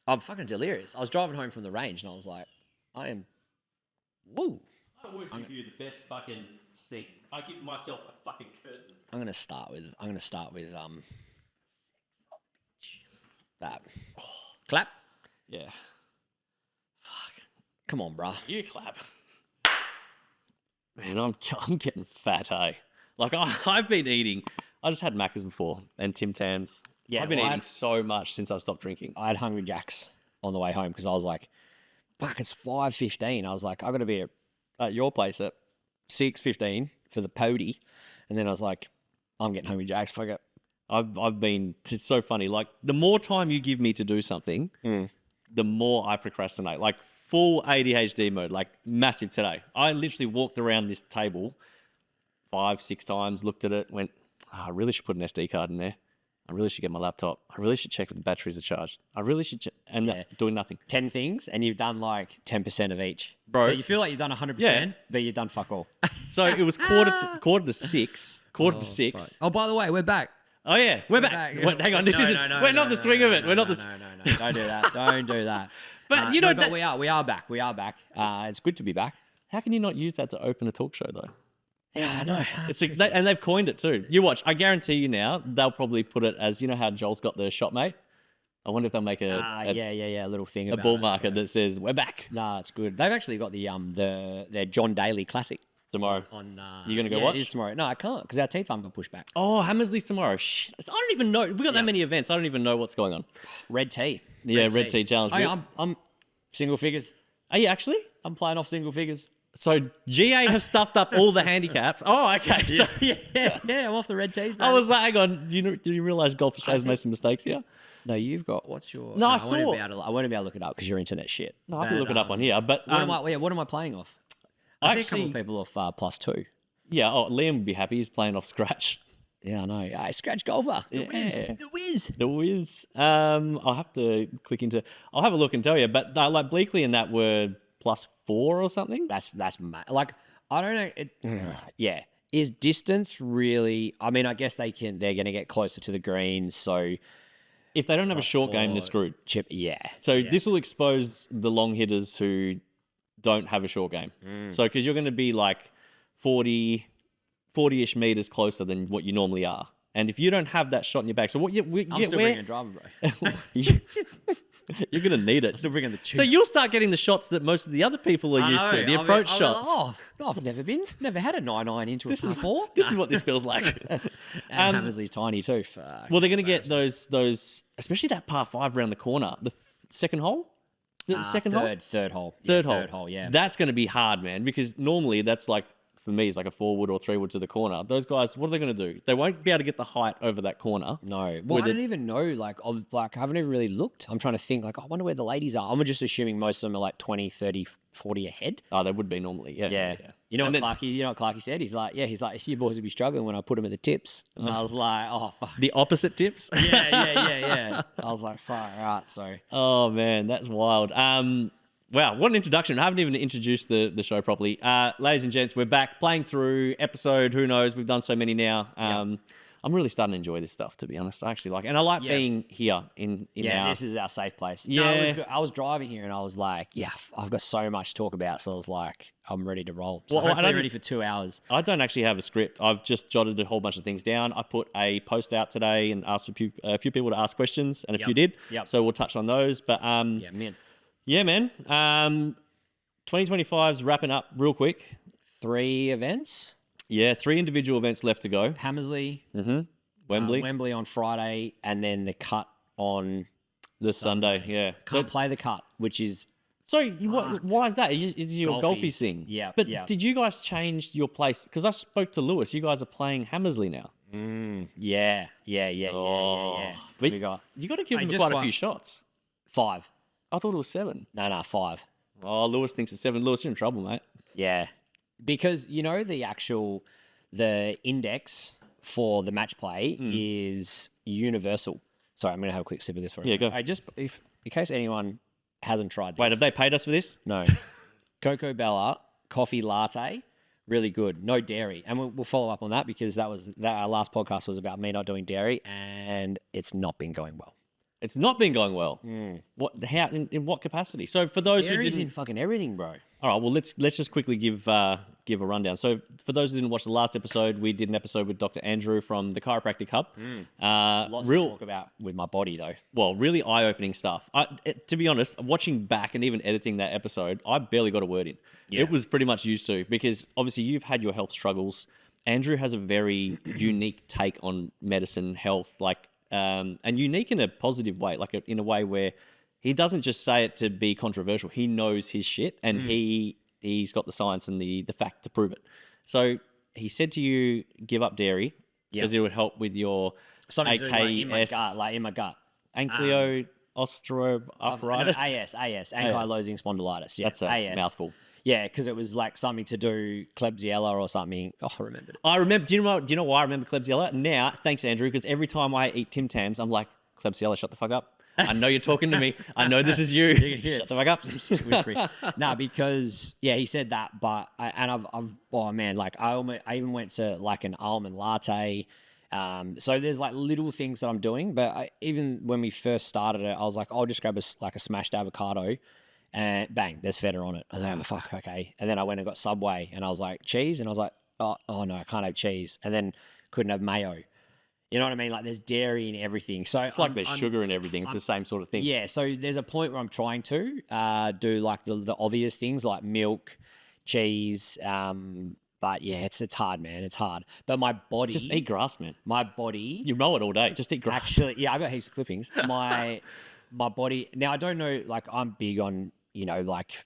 I'm fucking delirious. I was driving home from the range and I was like, I am, woo. I always give you the best fucking seat. I give myself a fucking curtain. I'm gonna start with that. Clap. Yeah. Come on, bruh. You clap. Man, I'm getting fat, hey. Like I've been eating. I just had Macca's before and Tim Tams. Yeah, I've been well, eating so much since I stopped drinking. I had Hungry Jacks on the way home because I was like, fuck, it's 5:15. I was like, I got to be at your place at 6:15 for the pody. And then I was like, I'm getting Hungry Jacks. Fuck it. I've been. It's so funny. Like the more time you give me to do something, the more I procrastinate. Like full ADHD mode. Like massive today. I literally walked around this table 5-6 times, looked at it, went, I really should put an SD card in there. I really should get my laptop. I really should check if the batteries are charged. I really should doing nothing. 10 things and you've done like 10% of each. Bro. So you feel like you've done 100%, but you've done fuck all. So it was quarter to six. Fuck. Oh, by the way, we're back. Oh yeah, we're back. Wait, hang on, we're not the swing of it. We're not the. No. Don't do that. Don't do that. But you know, but we are back. We are back. It's good to be back. How can you not use that to open a talk show though? Yeah, I know. And they've coined it too. You watch. I guarantee you now they'll probably put it as, you know how Joel's got the shot mate. I wonder if they'll make a little thing a about ball it, marker that says we're back. Nah, it's good. They've actually got their John Daly Classic Tomorrow. on. You gonna go watch? It is tomorrow. No, I can't because our tea time got pushed back. Oh, Hammersley's tomorrow. Shit. I don't even know. We got that many events. I don't even know what's going on. Red tea. Red tea challenge. Hey, I'm single figures. Are you actually? I'm playing off single figures. So GA have stuffed up all the handicaps. Oh, okay. So, yeah, I'm off the red tees. I was like, hang on. Do you realise Golf Australia's made some mistakes here? No, you've got. What's your? No, I won't saw. I won't be able to look it up because your internet shit. No, I can look it up on here. But what am I playing off? I see a couple of people off +2. Yeah. Oh, Liam would be happy. He's playing off Scratch. Yeah, I know. Scratch golfer. The Whiz. I'll have to click into. I'll have a look and tell you. But like Bleakley and that were +4 or something. That's like I don't know. Yeah. Is distance really? I mean, I guess they're going to get closer to the greens. So if they don't have a short game, they're screwed. Chip. Yeah. So this will expose the long hitters who don't have a short game. So because you're going to be like 40-ish meters closer than what you normally are. And if you don't have that shot in your back, so what I'm still bringing a driver, bro. You're going to need it. Still bringing the tube. So you'll start getting the shots that most of the other people are used to, the approach shots. I've never had a 9-iron into a par-4. This is what this feels like. And Hammersley's tiny too. Well, they're going to get those, especially that par 5 around the corner, the second hole. Second hole? Third hole. Third hole, yeah. That's going to be hard, man, because normally that's like, for me, it's like a 4-wood or 3-wood to the corner. Those guys, what are they going to do? They won't be able to get the height over that corner. No. Well, I don't even know. Like, I haven't even really looked. I'm trying to think, like, I wonder where the ladies are. I'm just assuming most of them are like 20, 30, 40 ahead. Oh, they would be normally, yeah. You know what Clarkey said? He's like, you boys would be struggling when I put them at the tips. And I was like, oh, fuck. The opposite tips? Yeah. I was like, far out, so. Oh, man, that's wild. Wow, what an introduction. I haven't even introduced the show properly. Ladies and gents, we're back playing through episode, who knows, we've done so many now. I'm really starting to enjoy this stuff, to be honest. I actually like it. And I like being here in our... this is our safe place. Yeah. No, it was good. I was driving here and I was like, I've got so much to talk about. So I was like, I'm ready to roll. So hopefully I'm ready for 2 hours. I don't actually have a script. I've just jotted a whole bunch of things down. I put a post out today and asked a few people to ask questions, and a few did. So we'll touch on those. But Yeah, man. 2025's wrapping up real quick. 3 events. Yeah, 3 individual events left to go. Hammersley. Wembley. Wembley on Friday, and then the cut on the Sunday. Yeah. Can't play the cut, which is... So why is that? Is your golfies thing? Yeah. But did you guys change your place? Because I spoke to Lewis. You guys are playing Hammersley now. Yeah. But you got to give him quite a few shots. 5. I thought it was 7. No, 5. Oh, Lewis thinks it's 7. Lewis, you're in trouble, mate. Yeah. Because, the index for the match play is universal. Sorry, I'm going to have a quick sip of this for a minute. Yeah, go. In case anyone hasn't tried this. Wait, have they paid us for this? No. Coco Bella, coffee latte, really good. No dairy. And we'll follow up on that because our last podcast was about me not doing dairy and it's not been going well. It's not been going well. What? How? In what capacity? So for those who Dairy's didn't, in fucking everything, bro. all right. Well, let's just quickly give a rundown. So for those who didn't watch the last episode, we did an episode with Dr. Andrew from the Chiropractic Hub. Lots to talk about with my body, though. Well, really eye-opening stuff. To be honest, watching back and even editing that episode, I barely got a word in. Yeah. It was pretty much used to, because obviously you've had your health struggles. Andrew has a very unique take on medicine, health, and unique in a positive way, in a way where he doesn't just say it to be controversial. He knows his shit, and he's got the science and the fact to prove it. So he said to you, give up dairy because it would help with your Something to do, like, in my AKS, gut, like in my gut. Ankylosing AS, ankylosing spondylitis. Yeah, That's a AS. mouthful. Yeah, because it was like something to do Klebsiella or something. Oh, I remembered it. I remember. Do you know why I remember Klebsiella? Now, thanks, Andrew, because every time I eat Tim Tams, I'm like, Klebsiella, shut the fuck up. I know you're talking to me. I know this is you. Shut the fuck up. Whispering. No, because he said that, but I've oh man, like I even went to like an almond latte. So there's like little things that I'm doing, but even when we first started it, I was like, I'll just grab a smashed avocado. And bang, there's feta on it. I was like, oh, fuck, okay. And then I went and got Subway, and I was like, cheese? And I was like, oh no, I can't have cheese. And then couldn't have mayo. You know what I mean? Like, there's dairy in everything. So it's like there's sugar in everything. It's the same sort of thing. Yeah, so there's a point where I'm trying to do like the obvious things like milk, cheese. But yeah, it's hard, man. It's hard. But my body... Just eat grass, man. My body... You know it all day. Just eat grass. Actually, yeah, I got heaps of clippings. My body... Now, I don't know, like, I'm big on... like,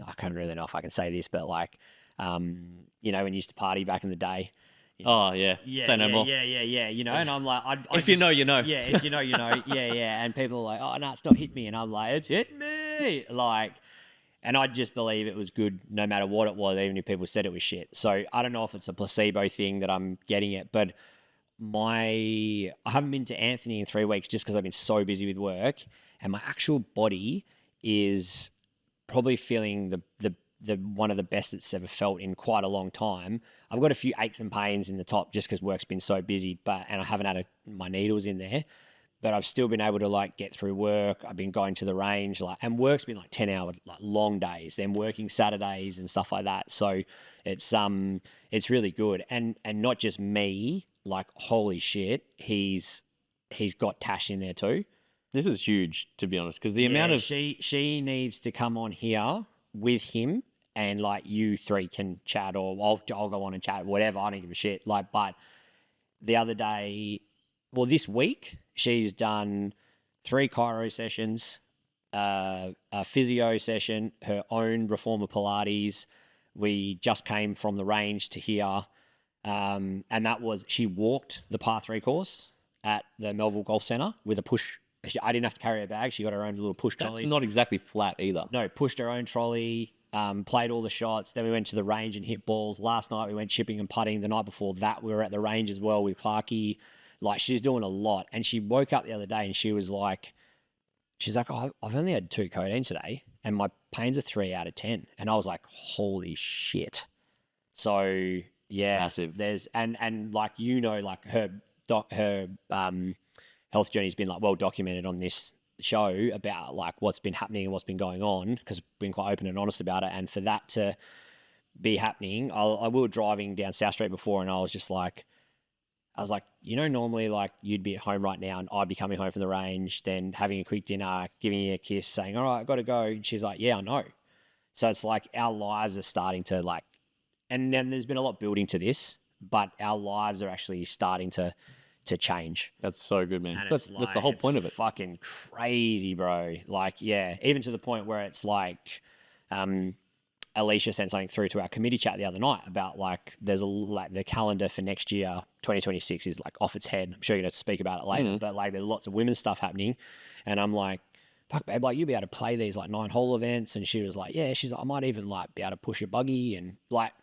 I can't really know if I can say this, but like, when you used to party back in the day. Oh, yeah. Say no more. Yeah. And I'm like, if you know, you know. Yeah, if you know, you know. Yeah. And people are like, oh, no, it's not hit me. And I'm like, it's hit me. Like, and I just believe it was good no matter what it was, even if people said it was shit. So I don't know if it's a placebo thing that I'm getting it, but I haven't been to Anthony in 3 weeks just because I've been so busy with work, and my actual body is probably feeling the one of the best it's ever felt in quite a long time. I've got a few aches and pains in the top just because work's been so busy, and I haven't had my needles in there, but I've still been able to like get through work. I've been going to the range, and work's been like 10-hour long days, then working Saturdays and stuff like that. So it's really good, and not just me. Like, holy shit, he's got Tash in there too. This is huge, to be honest, because the amount of... She needs to come on here with him, and like you three can chat, or I'll go on and chat, whatever. I don't give a shit. Like, but the other day, this week, she's done 3 chiro sessions, a physio session, her own reformer Pilates. We just came from the range to here, and that was, she walked the par 3 course at the Melville Golf Centre with a push. I didn't have to carry her bag. She got her own little push trolley. That's not exactly flat either. No, pushed her own trolley, played all the shots. Then we went to the range and hit balls. Last night we went chipping and putting. The night before that we were at the range as well with Clarkie. Like, she's doing a lot. And she woke up the other day and she's like, oh, I've only had 2 codeine today and my pains are 3 out of 10. And I was like, holy shit. So yeah, massive. There's and like, like her health journey has been like well documented on this show about like what's been happening and what's been going on, because we've been quite open and honest about it. And for that to be happening, we were driving down South Street before, and I was like, normally like you'd be at home right now and I'd be coming home from the range, then having a quick dinner, giving you a kiss, saying, all right, I've got to go. And she's like, yeah, I know. So it's like our lives are starting to like, and then there's been a lot building to this, but our lives are actually starting to change. That's so good, man. That's the whole point of it. Fucking crazy, bro. Like, yeah, even to the point where it's like, Alicia sent something through to our committee chat the other night about like, there's the calendar for next year, 2026 is like off its head. I'm sure you're going to speak about it later, but like there's lots of women's stuff happening, and I'm like, fuck, babe, like you'll be able to play these like 9-hole events. And she was like, yeah, she's like, I might even like be able to push a buggy, and like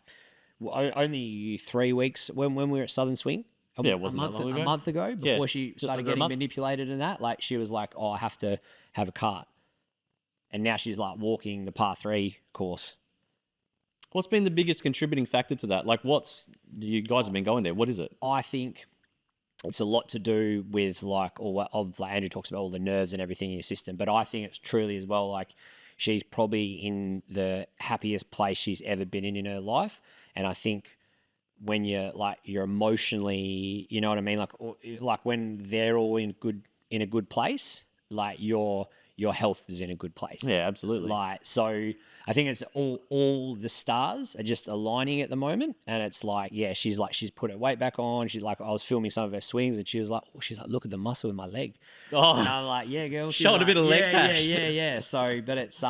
only 3 weeks when we were at Southern Swing. Yeah, it wasn't a month ago before she started getting manipulated and that. Like, she was like, oh, I have to have a cart. And now she's like walking the par 3 course. What's been the biggest contributing factor to that? Like, you guys have been going there. What is it? I think it's a lot to do with like Andrew talks about all the nerves and everything in your system, but I think it's truly as well like she's probably in the happiest place she's ever been in her life, and I think when you're emotionally, you know what I mean, like when they're all in a good place, like your health is in a good place. Yeah, absolutely. Like, so I think it's all the stars are just aligning at the moment, and it's like, yeah, she's put her weight back on. She's like, I was filming some of her swings, and she's like, look at the muscle in my leg. Oh, And I'm like, yeah, girl, she's showing a like, bit of leg yeah, tash. yeah. So, but it's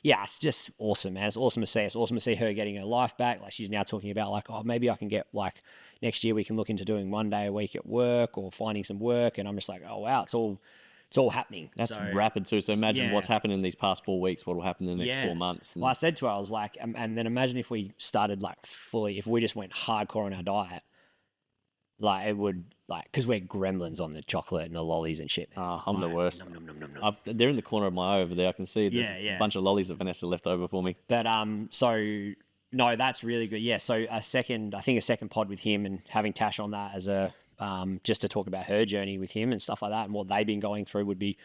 yeah, it's just awesome, man. It's awesome to see. It's awesome to see her getting her life back. Like, she's now talking about like, oh, maybe I can get like next year we can look into doing 1 day a week at work or finding some work. And I'm just like, oh wow, it's all happening. That's so, rapid too. So imagine yeah. what's happened in these past 4 weeks, what will happen in the next 4 months. Well, I said to her, I was like, and then imagine if we started like fully, if we just went hardcore on our diet, like it would, like, because we're gremlins on the chocolate and the lollies and shit. Oh, I'm the worst. Nom, nom, nom, nom. They're in the corner of my eye over there. I can see there's a bunch of lollies that Vanessa left over for me. But so no, that's really good. Yeah, so I think a second pod with him and having Tash on that as a just to talk about her journey with him and stuff like that and what they've been going through would be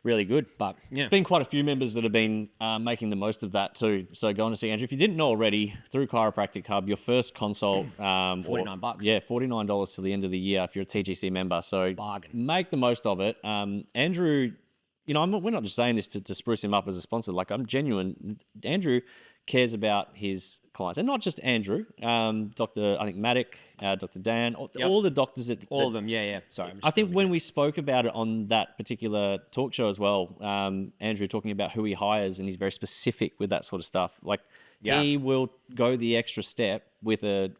really good. But yeah, There's been quite a few members that have been making the most of that too. So going to see Andrew, if you didn't know already, through Chiropractic Hub, your first consult, $49. Yeah, $49 till the end of the year if you're a TGC member. So Bargain. make the most of it. Andrew, you know, we're not just saying this to spruce him up as a sponsor. Like, I'm genuine. Andrew cares about his clients, and not just Andrew. Dr. I think Maddock, Dr. Dan, all the doctors all of them. Yeah. Sorry, I think when we spoke about it on that particular talk show as well, Andrew talking about who he hires, and he's very specific with that sort of stuff. Like, he will go the extra step with a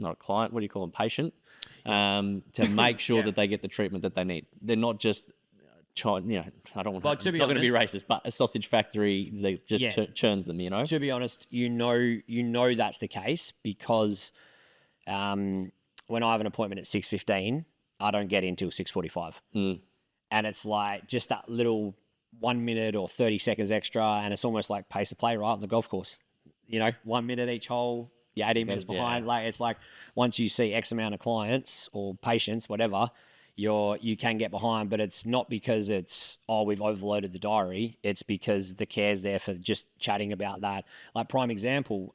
not a client, what do you call them, patient, to make sure that they get the treatment that they need. They're not just, I don't want to be not going to be honest, racist, but a sausage factory that just churns them, you know? To be honest, you know that's the case because when I have an appointment at 6:15, I don't get in till 6:45. And it's like just that little 1 minute or 30 seconds extra, and it's almost like pace of play right on the golf course. 1 minute each hole, you're 18 minutes behind. Like, it's like once you see X amount of clients or patients, whatever, you can get behind, but it's not because we've overloaded the diary. It's because the care's there for just chatting about that. Like, prime example,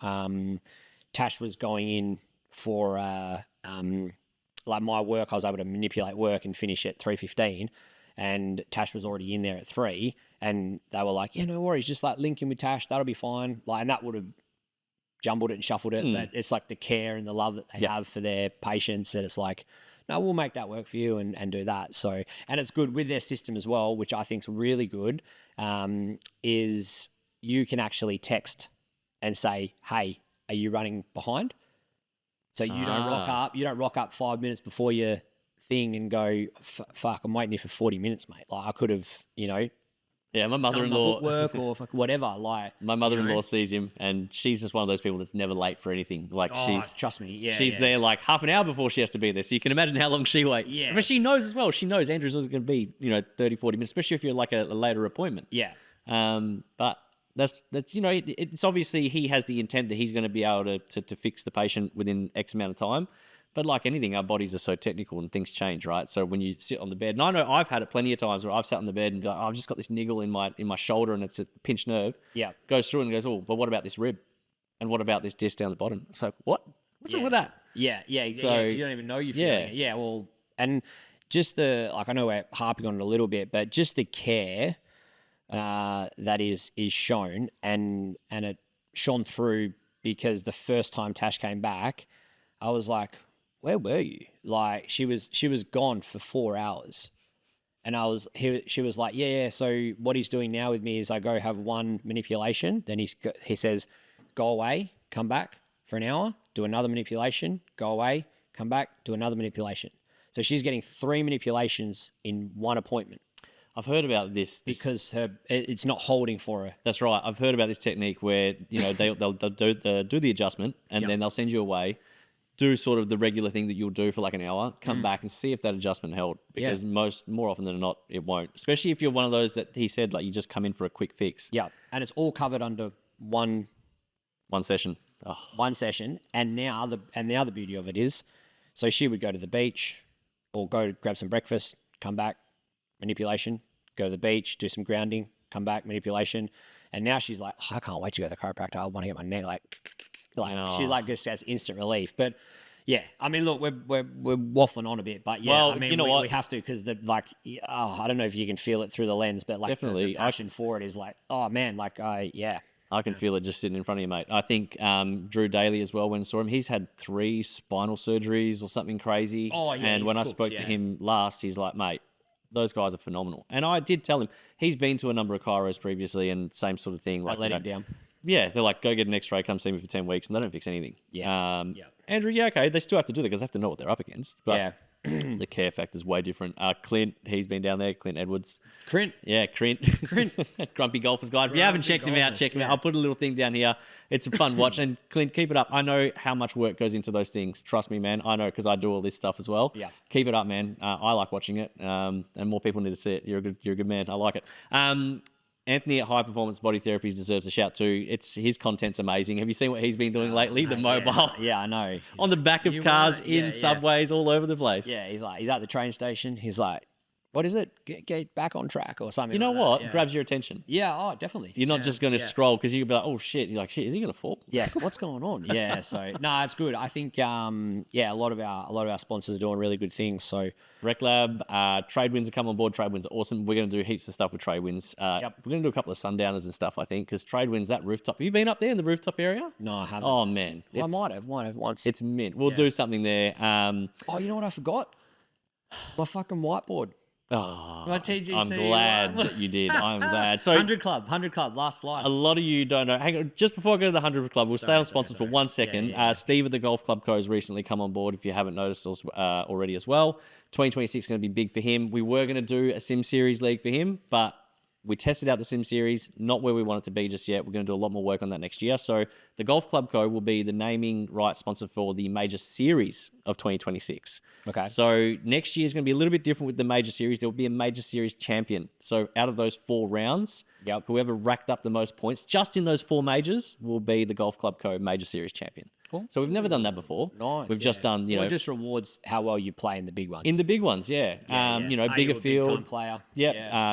Tash was going in for like my work. I was able to manipulate work and finish at 3:15, and Tash was already in there at 3, and they were like, yeah, no worries, just like link in with Tash, that'll be fine. Like, and that would have jumbled it and shuffled it, but it's like the care and the love that they have for their patients, that it's like, no, we'll make that work for you and do that. So, and it's good with their system as well, which I think is really good, is you can actually text and say, hey, are you running behind? So you don't rock up 5 minutes before your thing and go, fuck, I'm waiting here for 40 minutes, mate. Like, I could have, Yeah, my mother-in-law work or whatever. Like, my mother-in-law sees him, and she's just one of those people that's never late for anything. Like, trust me, she's there like half an hour before she has to be there. So you can imagine how long she waits. Yeah. But she knows as well. She knows Andrew's always going to be 30, 40 minutes, especially if you're like a later appointment. Yeah. But that's it's obviously he has the intent that he's going to be able to fix the patient within X amount of time. But like anything, our bodies are so technical and things change, right? So when you sit on the bed, and I know I've had it plenty of times where I've sat on the bed and go, oh, I've just got this niggle in my shoulder and it's a pinched nerve. Yeah. Goes through and goes, oh, but what about this rib? And what about this disc down the bottom? So what? What's wrong with that? Yeah. So, you don't even know you're feeling it. Yeah, well, and just I know we're harping on it a little bit, but just the care that is shown, and it shone through, because the first time Tash came back, I was like, where were you? Like, she was gone for 4 hours, and she was like, yeah. So what he's doing now with me is I go have one manipulation, then he says, go away, come back for an hour, do another manipulation, go away, come back, do another manipulation. So she's getting 3 manipulations in one appointment. I've heard about this because it's not holding for her. That's right. I've heard about this technique where they'll do the adjustment, and then they'll send you away, do sort of the regular thing that you'll do for like an hour, come back and see if that adjustment held, because more often than not it won't. Especially if you're one of those that he said, like, you just come in for a quick fix. Yeah, and it's all covered under one session. One session, and now the beauty of it is, so she would go to the beach, or go grab some breakfast, come back, manipulation, go to the beach, do some grounding, come back, manipulation. And now she's like, I can't wait to go to the chiropractor. I want to get my neck she's like just has instant relief. But yeah, I mean, look, we're waffling on a bit, but yeah, Well, I mean, you know what? we have to because I don't know if you can feel it through the lens, but like Definitely. the passion for it is like, oh man, like I can feel it just sitting in front of you, mate. I think Drew Daly as well, when I saw him, he's had 3 spinal surgeries or something crazy. Oh, yeah, and he's when I cooked, spoke to yeah. him last, he's like, mate, those guys are phenomenal. And I did tell him, he's been to a number of chiros previously and same sort of thing. Like, let him down. Yeah, they're like, go get an x-ray, come see me for 10 weeks, and they don't fix anything. Yeah. Andrew, yeah, okay, they still have to do that because they have to know what they're up against. But Yeah. the care factor's way different. Clint, he's been down there, Clint Edwards. Crint. Yeah, Crint. Grumpy Golfer's Guide. If you haven't checked him out, check him out. I'll put a little thing down here. It's a fun watch. And Clint, keep it up. I know how much work goes into those things. Trust me, man. I know because I do all this stuff as well. Yeah. Keep it up, man. I like watching it. And more people need to see it. You're a good man. I like it. Anthony at High Performance Body Therapies deserves a shout too. His content's amazing. Have you seen what he's been doing lately? The mobile. Yeah, I know. On the back of cars, in subways, all over the place. Yeah, he's at the train station. He's like, what is it? Get back on track or something. You know like what? That. Yeah. Grabs your attention. Yeah, oh, definitely. You're not just going to scroll because you'll be like, oh shit. You're like, shit, is he going to fall? Yeah, what's going on? Yeah, so no, it's good. I think a lot of our sponsors are doing really good things. So Rec Lab, Trade Winds are coming on board. Trade Winds are awesome. We're going to do heaps of stuff with Trade Winds. We're going to do a couple of sundowners and stuff, I think, because Trade Winds, that rooftop. Have you been up there in the rooftop area? No, I haven't. Oh man, well, I might have once. It's mint. We'll do something there. Oh, you know what I forgot? My fucking whiteboard. Oh, My TGC. I'm glad that you did. I'm glad. So 100 Club, last slice. A lot of you don't know. Hang on, just before I go to the 100 Club, we'll stay on sponsors for 1 second. Yeah. Steve at the Golf Club Co. has recently come on board, if you haven't noticed already as well. 2026 is going to be big for him. We were going to do a Sim Series league for him, but we tested out the Sim Series, not where we want it to be just yet. We're going to do a lot more work on that next year. So the Golf Club Co. will be the naming rights sponsor for the Major Series of 2026. Okay. So next year is going to be a little bit different with the Major Series. There will be a Major Series champion. So out of those 4 rounds, whoever racked up the most points just in those 4 majors will be the Golf Club Co. Major Series champion. Cool. So we've never done that before. Nice. We've just done, it just rewards how well you play in the big ones. in the big ones, yeah. Bigger field. Big-time player.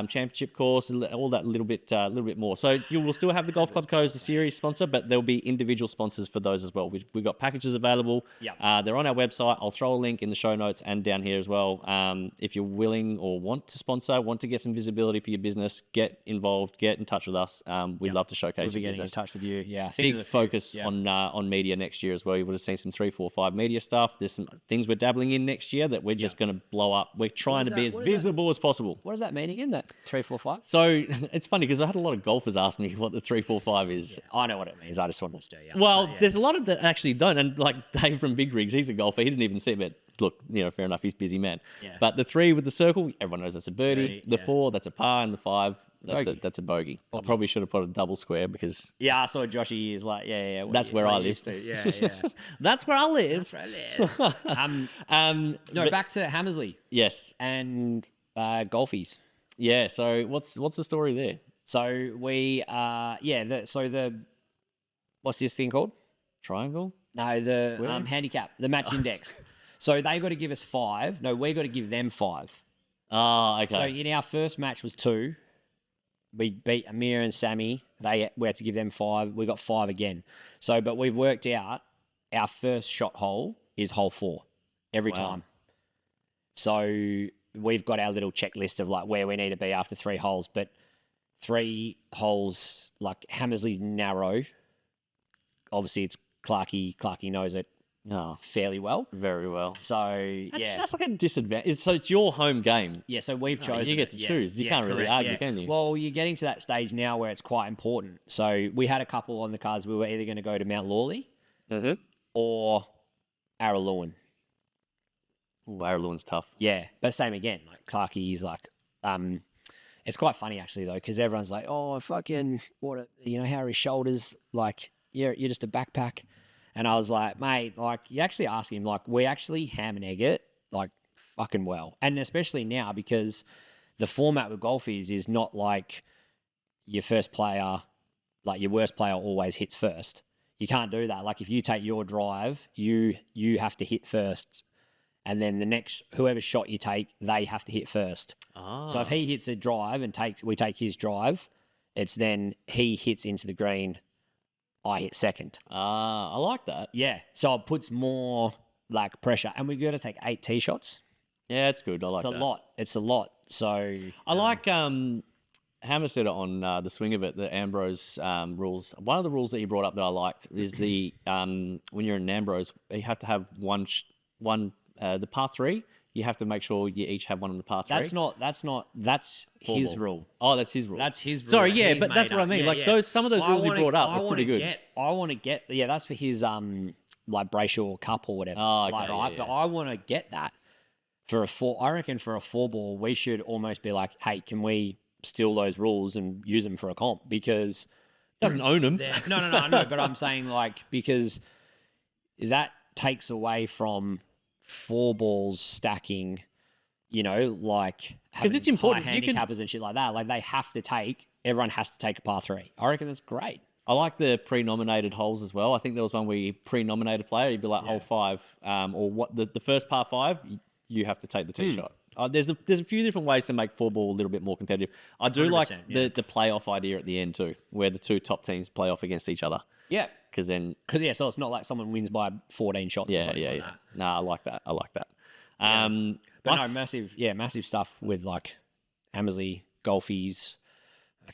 Championship course, all that little bit more. So you will still have the Golf Club Co. as the series sponsor, but there'll be individual sponsors for those as well. We've got packages available. They're on our website. I'll throw a link in the show notes and down here as well. If you're willing or want to sponsor, want to get some visibility for your business, get involved, get in touch with us. We'd love to showcase We'll be your getting business. in touch with you. Yeah, I Big think focus on media next year as well. You would have seen some 3, 4, 5 media stuff. There's some things we're dabbling in next year that we're just going to blow up. We're trying to be as visible as possible. What does that mean again? That 3, 4, 5? So it's funny because I had a lot of golfers ask me what the 3, 4, 5 is. I know what it means. I just want to stir you up. Well, there's a lot of that actually don't. And like Dave from Big Rigs, he's a golfer. He didn't even see it, but look, fair enough. He's a busy man. Yeah. But the 3 with the circle, everyone knows that's a birdie. The 4, that's a par, and the 5, that's a bogey. I probably should have put a double square because I saw Joshy is like, that's where I live. Yeah. That's where I live. Back to Hammersley. Yes. And golfies. Yeah. So what's the story there? So we what's this thing called? Triangle? No, the handicap, the match index. So they got to give us 5. No, we got to give them 5. Oh, okay. So in our first match was 2. We beat Amir and Sammy. We had to give them 5. We got 5 again. So, but we've worked out our first shot hole is hole 4 every time. So we've got our little checklist of like where we need to be after 3 holes. But 3 holes, like Hammersley narrow. Obviously, it's Clarkey. Clarkey knows it fairly well. Very well. So, That's like a disadvantage. So it's your home game. Yeah, so we've chosen. You get to choose. You can't really argue, can you? Well, you're getting to that stage now where it's quite important. So we had a couple on the cards. We were either going to go to Mount Lawley or Araluen. Ooh, Araleuen's tough. Yeah, but same again. Like Clarkey is like, it's quite funny actually though, because everyone's like, oh, fucking, how are his shoulders? Like, you're just a backpack. And I was like, mate, like, you actually ask him, like, we actually ham and egg it, like, fucking well. And especially now because the format with golf is not like your first player, like your worst player always hits first. You can't do that. Like, if you take your drive, you have to hit first. and then the next whoever shot you take, they have to hit first. So if he hits a drive and we take his drive, it's then he hits into the green, I hit second. I like that. Yeah, so it puts more like pressure, and we got to take 8 tee shots. Yeah, it's good. I like It's that. a lot. It's a lot. So I like Hammer said it on the swing of it, the Ambrose rules. One of the rules that he brought up that I liked is the when you're in Ambrose, you have to have the par 3. You have to make sure you each have one on the par 3. That's his rule. Oh, that's his rule. That's his rule. Sorry, yeah, He's but that's made what I up. mean. Yeah, like yeah. some of those rules he brought up were pretty good. I want to get. Yeah, that's for his like Brayshaw Cup or whatever. Oh, okay, like, yeah, right? yeah. But I want to get that for a 4. I reckon for a 4-ball, we should almost be like, hey, can we steal those rules and use them for a comp? Because Doesn't own them. no, I know, but I'm saying like because that takes away from 4 balls stacking. You know, like because it's important. High handicappers and shit like that. Like everyone has to take a par 3. I reckon that's great. I like the pre-nominated holes as well. I think there was one where you pre-nominate a player. You'd be like hole 5, or what the first par 5, you have to take the tee shot. There's a few different ways to make 4-ball a little bit more competitive. I do like the playoff idea at the end too, where the 2 top teams play off against each other. Yeah, because so it's not like someone wins by 14 shots. Or something like that. No, I like that. But no, massive stuff with like Hammersley, golfies.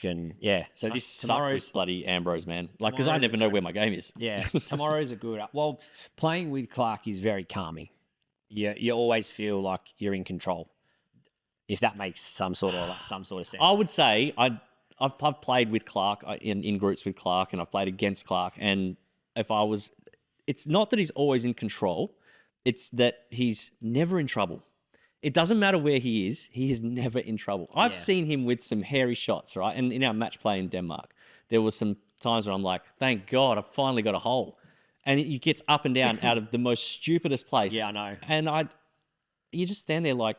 So tomorrow's bloody Ambrose, man. Like, because I never know where my game is. Yeah, tomorrow's a good. Well, playing with Clark is very calming. You always feel like you're in control. If that makes some sort of sense. I would say I've played with Clark in groups with Clark, and I've played against Clark. And it's not that he's always in control. It's that he's never in trouble. It doesn't matter where he is never in trouble. I've seen him with some hairy shots, right? And in our match play in Denmark, there was some times where I'm like, thank God, I finally got a hole. And he gets up and down out of the most stupidest place. Yeah, I know. And you just stand there like,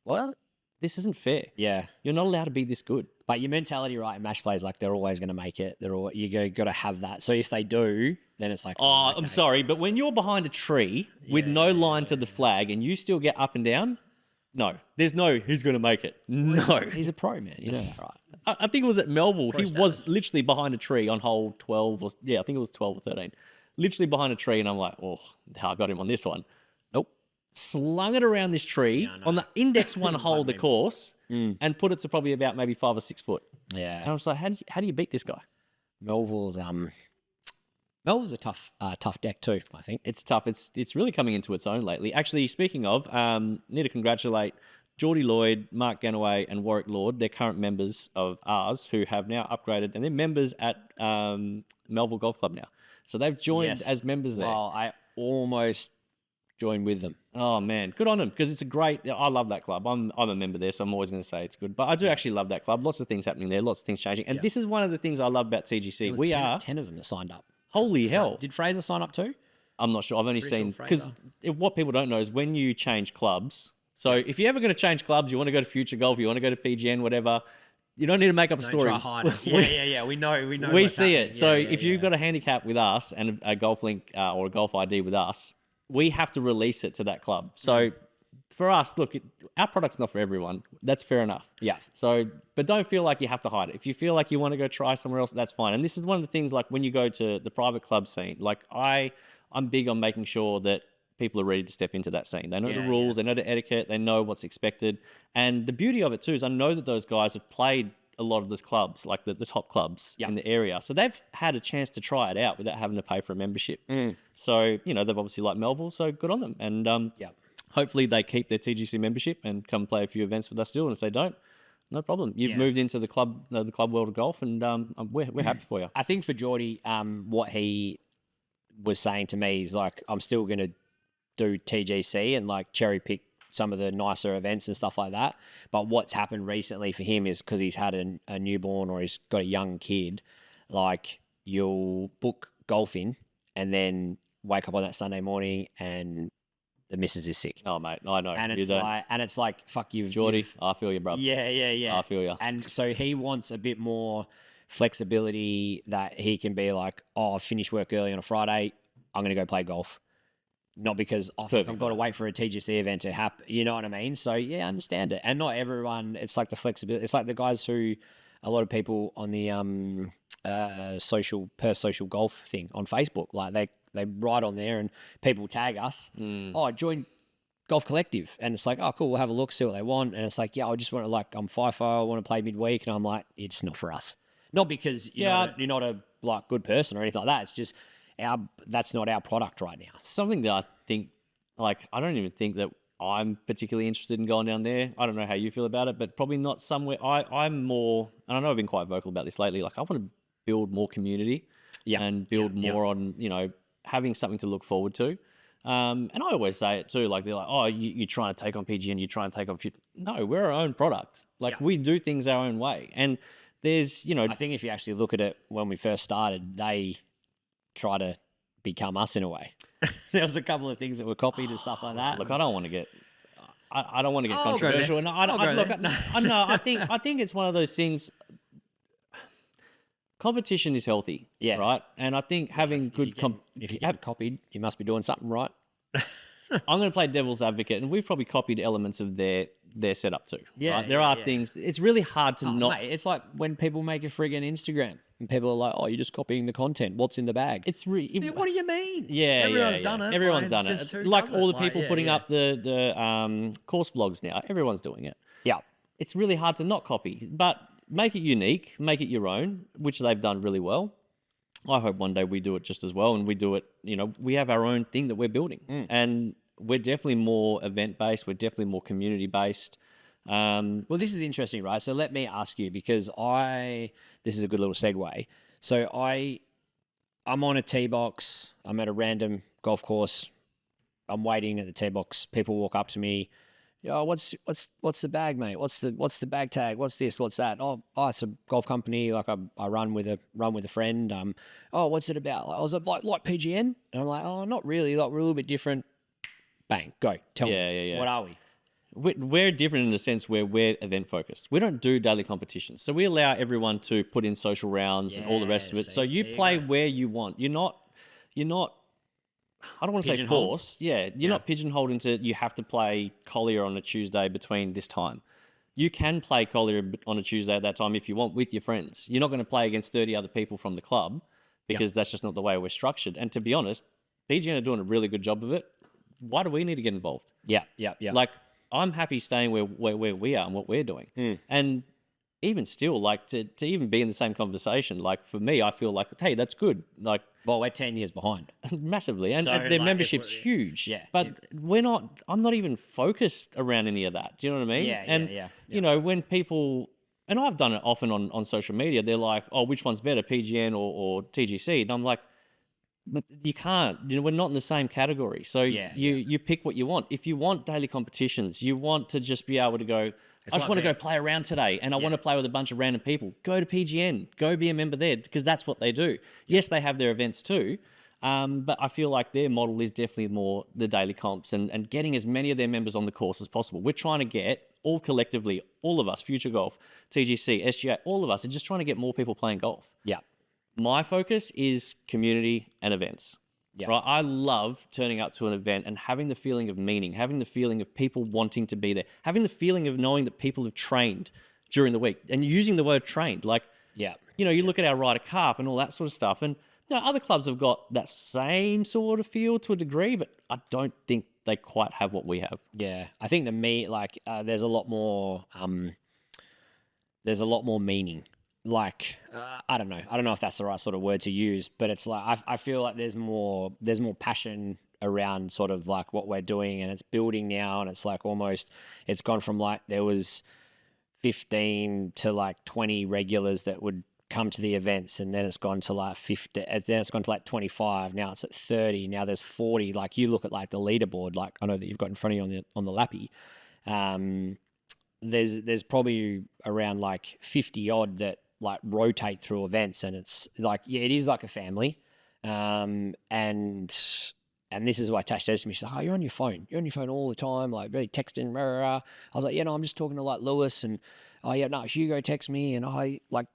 well, this isn't fair. Yeah. You're not allowed to be this good. But your mentality, right, in match play is like they're always going to make it. You got to have that. So if they do, then it's like, okay. I'm sorry, but when you're behind a tree with no line to the flag and you still get up and down, no, there's no, he's going to make it. No. He's a pro, man. You know that, right? I think it was at Melville. He was literally behind a tree on hole 12. I think it was 12 or 13. Literally behind a tree. And I'm like, oh, I got him on this one. Nope. Slung it around this tree on the index one hole of the course and put it to probably about maybe 5 or 6 foot. Yeah. And I was like, how do you beat this guy? Melville's a tough deck too, I think. It's tough. It's really coming into its own lately. Actually, speaking of, need to congratulate Geordie Lloyd, Mark Ganaway, and Warwick Lord. They're current members of ours who have now upgraded, and they're members at Melville Golf Club now. So they've joined as members there. Well, I almost joined with them. Oh man, good on them, because it's a great. I love that club. I'm a member there, so I'm always going to say it's good. But I do actually love that club. Lots of things happening there. Lots of things changing, and this is one of the things I love about TGC. We are 10 of them that signed up. Holy hell! Did Fraser sign up too? I'm not sure. I've only seen because what people don't know is when you change clubs. So if you're ever going to change clubs, you want to go to Future Golf, you want to go to PGN, whatever. You don't need to make up a story. Try hide it. Yeah. We know. We see it. So if you've got a handicap with us and a golf link or a golf ID with us, we have to release it to that club. So for us, look, our product's not for everyone. That's fair enough. Yeah. So, but don't feel like you have to hide it. If you feel like you want to go try somewhere else, that's fine. And this is one of the things, like when you go to the private club scene, like I'm big on making sure that people are ready to step into that scene. They know the rules, they know the etiquette, they know what's expected. And the beauty of it too is I know that those guys have played a lot of those clubs, like the top clubs in the area. So they've had a chance to try it out without having to pay for a membership. So, they've obviously liked Melville, so good on them. And hopefully they keep their TGC membership and come play a few events with us still. And if they don't, no problem. You've moved into the club world of golf, and we're happy for you. I think for Geordie, what he was saying to me is like, I'm still going to do TGC and like cherry pick some of the nicer events and stuff like that. But what's happened recently for him is because he's had a newborn or he's got a young kid, like you'll book golf in and then wake up on that Sunday morning and the missus is sick. Oh mate, I know. And it's like fuck you, Geordie. I feel you, brother. Yeah. I feel you. And so he wants a bit more flexibility that he can be like, oh, I finished work early on a Friday, I'm going to go play golf. not because I've got to wait for a TGC event to happen. You know what I mean? So yeah, I understand it. And not everyone. It's like the flexibility. It's like the guys who, a lot of people on the social golf thing on Facebook, like they write on there and people tag us. Oh, join Golf Collective, and it's like, oh cool, we'll have a look, see what they want. And it's like, yeah, I just want to, like, I'm FIFO, I want to play midweek, and I'm like, it's not for us. Not because you're not a like good person or anything like that. It's just that's not our product right now. Something that I think, like, I don't even think that I'm particularly interested in going down there. I don't know how you feel about it, but probably not somewhere. I'm more, and I know I've been quite vocal about this lately, like I want to build more community and build more on, you know, having something to look forward to. And I always say it too, like they're like, oh, you're trying to take on PGN, you're trying to take on... No, we're our own product. Like we do things our own way. And there's, you know... I think if you actually look at it, when we first started, they try to become us in a way. There was a couple of things that were copied and stuff like that. Look, I don't want to get... I don't want to get controversial. And I think it's one of those things... Competition is healthy, right? And I think having good... If you get copied, you must be doing something right. I'm going to play devil's advocate, and we've probably copied elements of their setup too. Yeah, right? There are things... It's really hard to not... Mate, it's like when people make a friggin' Instagram, and people are like, oh, you're just copying the content. What's in the bag? It's really... What do you mean? Yeah, Everyone's done it. Everyone's done it. Like all the people putting up the course vlogs now, everyone's doing it. Yeah. It's really hard to not copy, but... Make it unique, make it your own, which they've done really well. I hope one day we do it just as well, and we do it, you know, we have our own thing that we're building. And we're definitely more event-based, we're definitely more community-based. Well, this is interesting, right? So let me ask you, because this is a good little segue. So I'm on a tee box, I'm at a random golf course, I'm waiting at the tee box, people walk up to me, yo, what's the bag, mate? What's the bag tag? What's this? What's that? Oh, it's a golf company. Like I run with a friend. Oh, what's it about? I was like PGN, and I'm like, oh, not really. Like we're a little bit different. Bang, go. Tell me. Yeah. What are we? We're different in the sense where we're event focused. We don't do daily competitions, so we allow everyone to put in social rounds and all the rest of it. So you play where you want. You're not. I don't want to say force. Yeah, you're not pigeonholed into you have to play Collier on a Tuesday between this time. You can play Collier on a Tuesday at that time if you want with your friends. You're not going to play against 30 other people from the club because that's just not the way we're structured. And to be honest, PGN are doing a really good job of it. Why do we need to get involved? Yeah. Like, I'm happy staying where we are and what we're doing. And even still, like, to even be in the same conversation, like, for me, I feel like, hey, that's good. Like, well, we're 10 years behind. Massively. And their membership's huge. Yeah. But I'm not even focused around any of that. Do you know what I mean? Yeah. You know, when people, and I've done it often on social media, they're like, oh, which one's better, PGN or TGC? And I'm like, but you can't. You know, we're not in the same category. So you pick what you want. If you want daily competitions, you want to just be able to go, I just want to go play around today and I want to play with a bunch of random people. Go to PGN. Go be a member there because that's what they do. Yes, they have their events too, but I feel like their model is definitely more the daily comps and getting as many of their members on the course as possible. We're trying to get all collectively, all of us, Future Golf, TGC, SGA, all of us are just trying to get more people playing golf. Yeah. My focus is community and events. Yeah. Right. I love turning up to an event and having the feeling of meaning, having the feeling of people wanting to be there, having the feeling of knowing that people have trained during the week and using the word trained. Like, you know, you look at our Ryder Cup and all that sort of stuff. And you know, other clubs have got that same sort of feel to a degree, but I don't think they quite have what we have. Yeah. I think there's a lot more meaning. Like, I don't know if that's the right sort of word to use, but it's like, I feel like there's more passion around sort of like what we're doing, and it's building now. And it's like almost, it's gone from like, there was 15 to like 20 regulars that would come to the events. And then it's gone to like 50, then it's gone to like 25. Now it's at 30. Now there's 40. Like you look at like the leaderboard, like I know that you've got in front of you on the lappy. There's probably around like 50 odd that like rotate through events, and it's like, it is like a family. And this is why Tash says to me, she's like, oh, you're on your phone all the time, like really texting, rah, rah, rah. I was like, I'm just talking to like Lewis, and Hugo texts me, and I like,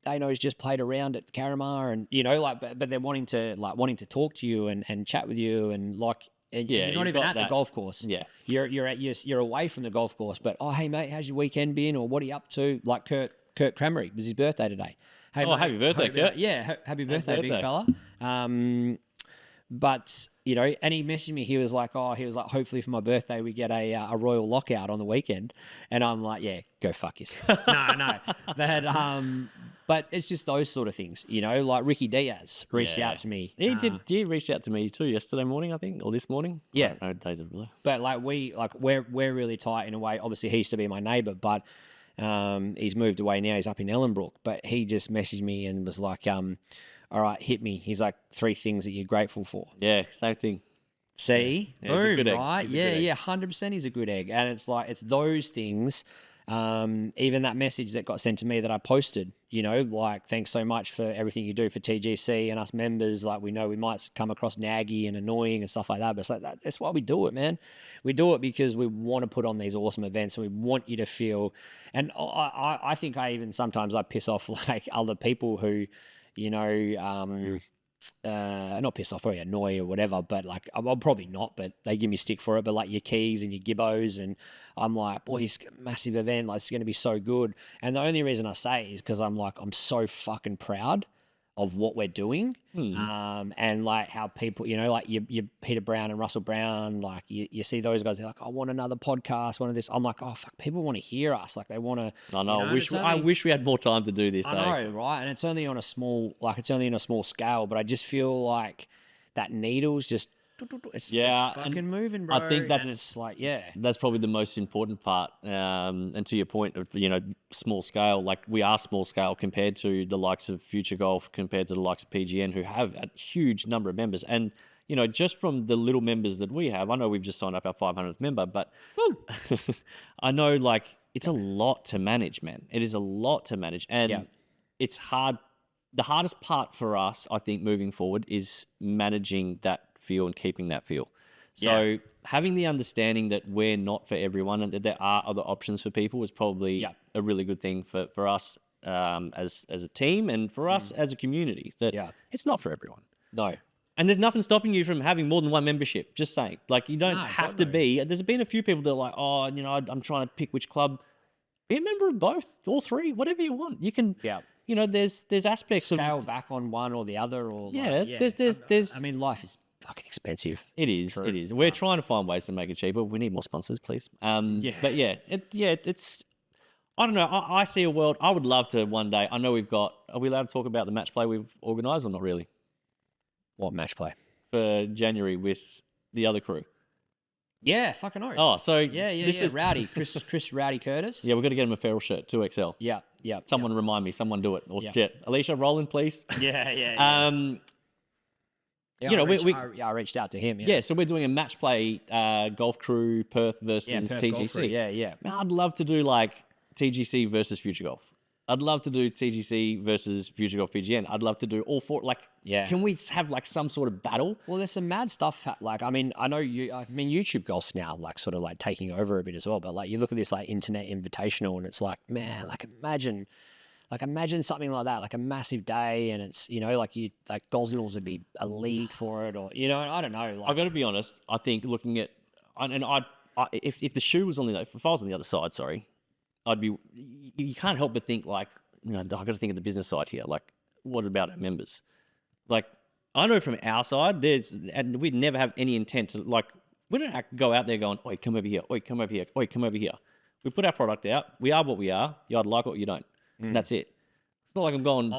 they know he's just played around at Caramar, and you know, like, but they're wanting to talk to you and chat with you, and like, and Yeah, you're not you've even got at the that. golf course. Yeah. You're away from the golf course. But oh, hey mate, how's your weekend been? Or what are you up to? Like Kurt Cramery, it was his birthday today. Hey, Oh, mate, happy birthday, Kurt. Yeah, happy birthday, big fella. But and he messaged me. He was like, hopefully for my birthday we get a royal lockout on the weekend. And I'm like, yeah, go fuck yourself. no. But it's just those sort of things, like Ricky Diaz reached out to me. He did. He reached out to me too yesterday morning, I think, or this morning. Yeah. I don't know, days of blur. But we're really tight in a way. Obviously, he used to be my neighbour, but he's moved away now. He's up in Ellenbrook. But he just messaged me and was like, all right, hit me. He's like, 3 things that you're grateful for. Yeah, same thing. See? Yeah, he's a good egg. Right? He's a good egg. 100% he's a good egg. And it's like, it's those things, even that message that got sent to me that I posted, like, thanks so much for everything you do for TGC and us members. Like, we know we might come across naggy and annoying and stuff like that, but it's like, that's why we do it, man. We do it because we want to put on these awesome events and we want you to feel, and I think sometimes I piss off like other people who, not piss off, probably annoy or whatever, but like, I'll probably not, but they give me stick for it. But like your keys and your gibbos, and I'm like, boy, it's a massive event. Like, it's going to be so good. And the only reason I say is because I'm so fucking proud of what we're doing. And like how people, like you Peter Brown and Russell Brown, like you see those guys, they're like, I want another podcast, one of this. I'm like, oh fuck, people want to hear us. Like they want to. I know. I wish we had more time to do this. I know, right? And it's only on a small scale, but I just feel like that needle's just. It's fucking moving, bro. I think that's it's like, that's probably the most important part. And to your point of small scale, like we are small scale compared to the likes of Future Golf, compared to the likes of PGN, who have a huge number of members. And just from the little members that we have, I know we've just signed up our 500th member, but I know like it's a lot to manage, man. It is a lot to manage, and it's hard. The hardest part for us, I think, moving forward is managing that feel and keeping that feel. So having the understanding that we're not for everyone and that there are other options for people is probably a really good thing for us as a team and for us as a community, that it's not for everyone. No. And there's nothing stopping you from having more than one membership. Just saying. Like, you don't have to be. There's been a few people that are like, oh, I'm trying to pick which club. Be a member of both, all 3, whatever you want. You can, there's aspects of scale back on one or the other, or there's. I mean, life is fucking expensive. It is. True. It is. We're trying to find ways to make it cheaper. We need more sponsors, please. But it's. I don't know. I see a world. I would love to one day. I know we've got. Are we allowed to talk about the match play we've organised or not really? What match play? For January with the other crew. Yeah, fucking oath. Oh, so this is Rowdy, Chris Rowdy Curtis. Yeah, we're gonna get him a feral shirt, 2XL. Yeah. Someone remind me. Someone do it. Or shit, Alicia, roll in, please. Yeah. I reached out to him. Yeah, so we're doing a match play, golf crew Perth versus Perth TGC. Golf Crew. Yeah. Man, I'd love to do like TGC versus Future Golf. I'd love to do TGC versus Future Golf PGN. I'd love to do all 4. Like, can we have like some sort of battle? Well, there's some mad stuff. Like, I mean, YouTube golf's now like sort of like taking over a bit as well. But like, you look at this like internet invitational, and it's like, man, like imagine something like that, like a massive day, and it's like Gosnells would be a league for it, or I don't know. Like, I got to be honest. I think looking at if the shoe was if I was on the other side, sorry. I'd be. You can't help but think like, I got to think of the business side here. Like, what about our members? Like, I know from our side, and we'd never have any intent to like. We don't go out there going, "Oi, come over here! Oi, come over here! Oi, come over here!" We put our product out. We are what we are. You either like it or you don't. And that's it. It's not like I'm going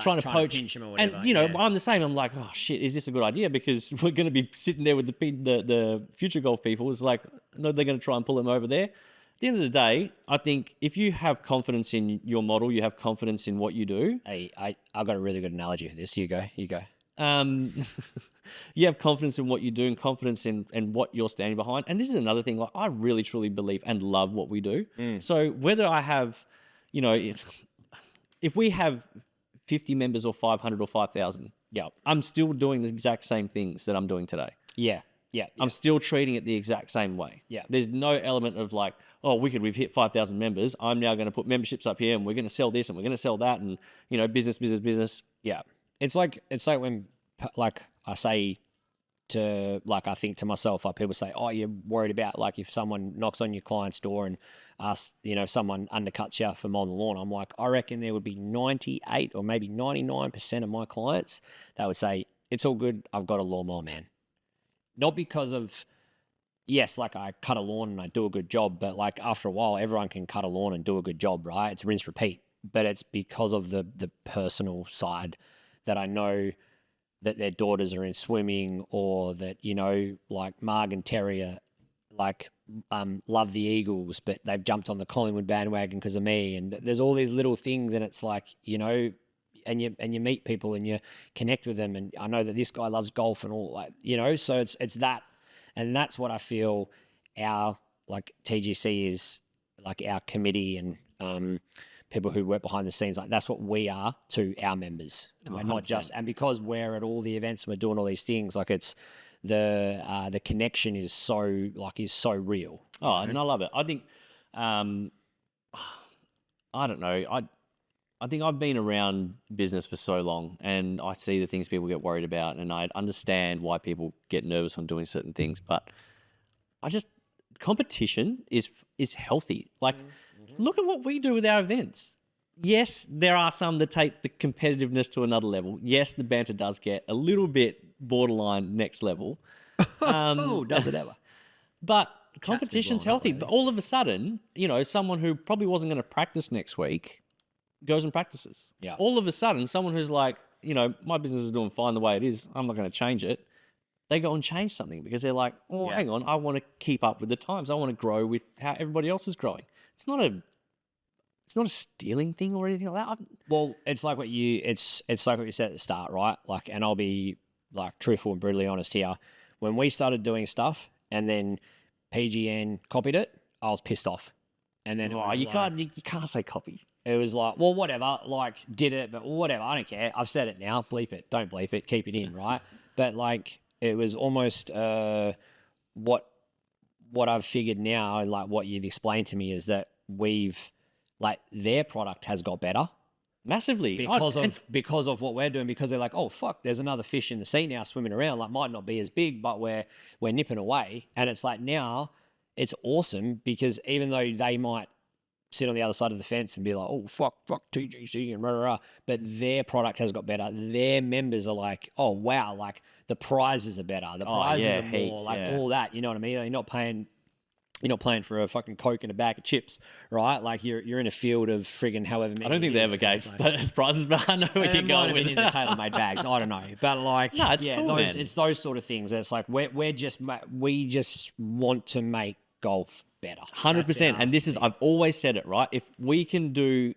trying to poach pinch him or whatever. And I'm the same. I'm like, oh shit, is this a good idea? Because we're going to be sitting there with the Future Golf people. It's like, no, they're going to try and pull them over there. At the end of the day, I think if you have confidence in your model, you have confidence in what you do. Hey, I've got a really good analogy for this. You go. You have confidence in what you do and confidence in what you're standing behind. And this is another thing. Like, I really, truly believe and love what we do. So whether I have, if we have 50 members or 500 or 5,000, I'm still doing the exact same things that I'm doing today. Yeah. I'm still treating it the exact same way. Yeah. There's no element of like, oh, wicked, we've hit 5,000 members. I'm now going to put memberships up here and we're going to sell this and we're going to sell that and, business. Yeah. It's like when, like I say, like, I think to myself, like, people say, oh, you're worried about, like, if someone knocks on your client's door and asks, if someone undercuts you for mowing the lawn. I'm like, I reckon there would be 98 or maybe 99% of my clients that would say, it's all good, I've got a lawnmower, man. Not because of, yes, like, I cut a lawn and I do a good job, but, like, after a while, everyone can cut a lawn and do a good job, right? It's rinse, repeat. But it's because of the personal side that I know that their daughters are in swimming, or that, like, Marg and Terry are, like, love the Eagles, but they've jumped on the Collingwood bandwagon because of me. And there's all these little things, and it's like, and you meet people and you connect with them, and I know that this guy loves golf and all, like, so it's that, and that's what I feel our, like, TGC is, like, our committee and people who work behind the scenes, like, that's what we are to our members. We're not just, and because we're at all the events and we're doing all these things, like, it's the connection is so real. Oh, and I love it. I think, I don't know. I think I've been around business for so long, and I see the things people get worried about, and I understand why people get nervous on doing certain things. But competition is healthy. Like, look at what we do with our events. Yes, there are some that take the competitiveness to another level. Yes, the banter does get a little bit borderline next level. Does it ever? But competition's healthy. But all of a sudden, someone who probably wasn't going to practice next week goes and practices. Yeah. All of a sudden, someone who's like, my business is doing fine the way it is, I'm not going to change it. They go and change something because they're like, oh, hang on, I want to keep up with the times. I want to grow with how everybody else is growing. It's not a stealing thing or anything like that. Well, it's like what you said at the start, right? Like, and I'll be, like, truthful and brutally honest here. When we started doing stuff and then PGN copied it, I was pissed off. And then you can't say copy. It was like, well, whatever, like, did it, but whatever, I don't care. I've said it now, bleep it, don't bleep it, keep it in, right? But, like, it was almost what I've figured now, and, like, what you've explained to me is that their product has got better massively because of what we're doing, because they're like, oh, fuck, there's another fish in the sea now swimming around, like, might not be as big, but we're nipping away. And it's like, now it's awesome, because even though they might sit on the other side of the fence and be like, oh, fuck TGC and rah, rah, rah, but their product has got better. Their members are like, oh, wow, like, the prizes are better. The prizes are more, like, all that, you know what I mean? You're not playing for a fucking Coke and a bag of chips, right? Like, you're in a field of friggin' however many. I don't think they ever gave those prizes, but I know where you're going with it. In the tailor-made bags, I don't know, but, like, no, it's cool, man. It's those sort of things. It's like we just want to make golf better. 100%. And this is, I've always said it, right? If we can do,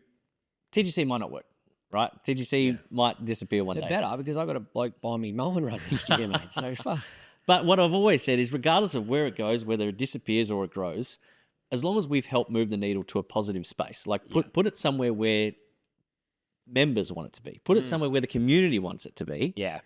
TGC might not work, right? TGC might disappear one day. Better, because I've got a bloke buy me mowing rod next year, mate. So fuck. But what I've always said is, regardless of where it goes, whether it disappears or it grows, as long as we've helped move the needle to a positive space, like put it somewhere where members want it to be, put it somewhere where the community wants it to be. Yeah,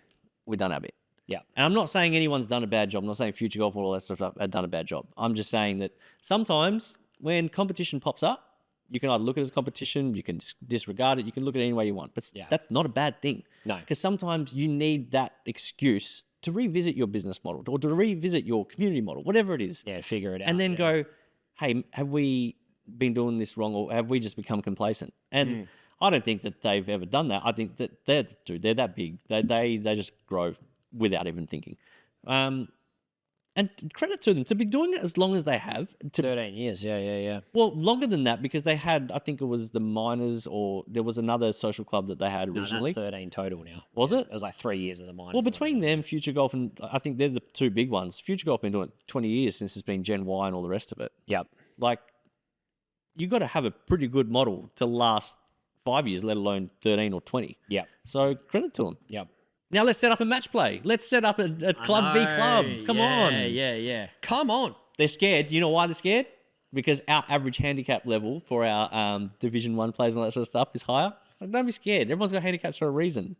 we've done our bit. Yeah. And I'm not saying anyone's done a bad job. I'm not saying Future Golf or all that stuff have done a bad job. I'm just saying that sometimes when competition pops up, you can either look at it as competition, you can disregard it, you can look at it any way you want. But that's not a bad thing. No. Because sometimes you need that excuse to revisit your business model or to revisit your community model, whatever it is. Yeah, figure it out. And then go, hey, have we been doing this wrong, or have we just become complacent? And I don't think that they've ever done that. I think that they're that big. They just grow without even thinking. And credit to them to be doing it as long as they have. 13 years, yeah. Well, longer than that, because they had, I think it was the Miners, or there was another social club that they had originally. No, that's 13 total now. Was it? It was like 3 years of the Miners. Well, between them, Future Golf, and I think they're the two big ones. Future Golf been doing it 20 years since it's been Gen Y and all the rest of it. Yep. Like, you got to have a pretty good model to last 5 years, let alone 13 or 20. Yep. So credit to them. Yep. Now let's set up a match play. Let's set up a club v club. Come on. Yeah. Come on. They're scared. Do you know why they're scared? Because our average handicap level for our Division 1 players and all that sort of stuff is higher. So don't be scared. Everyone's got handicaps for a reason.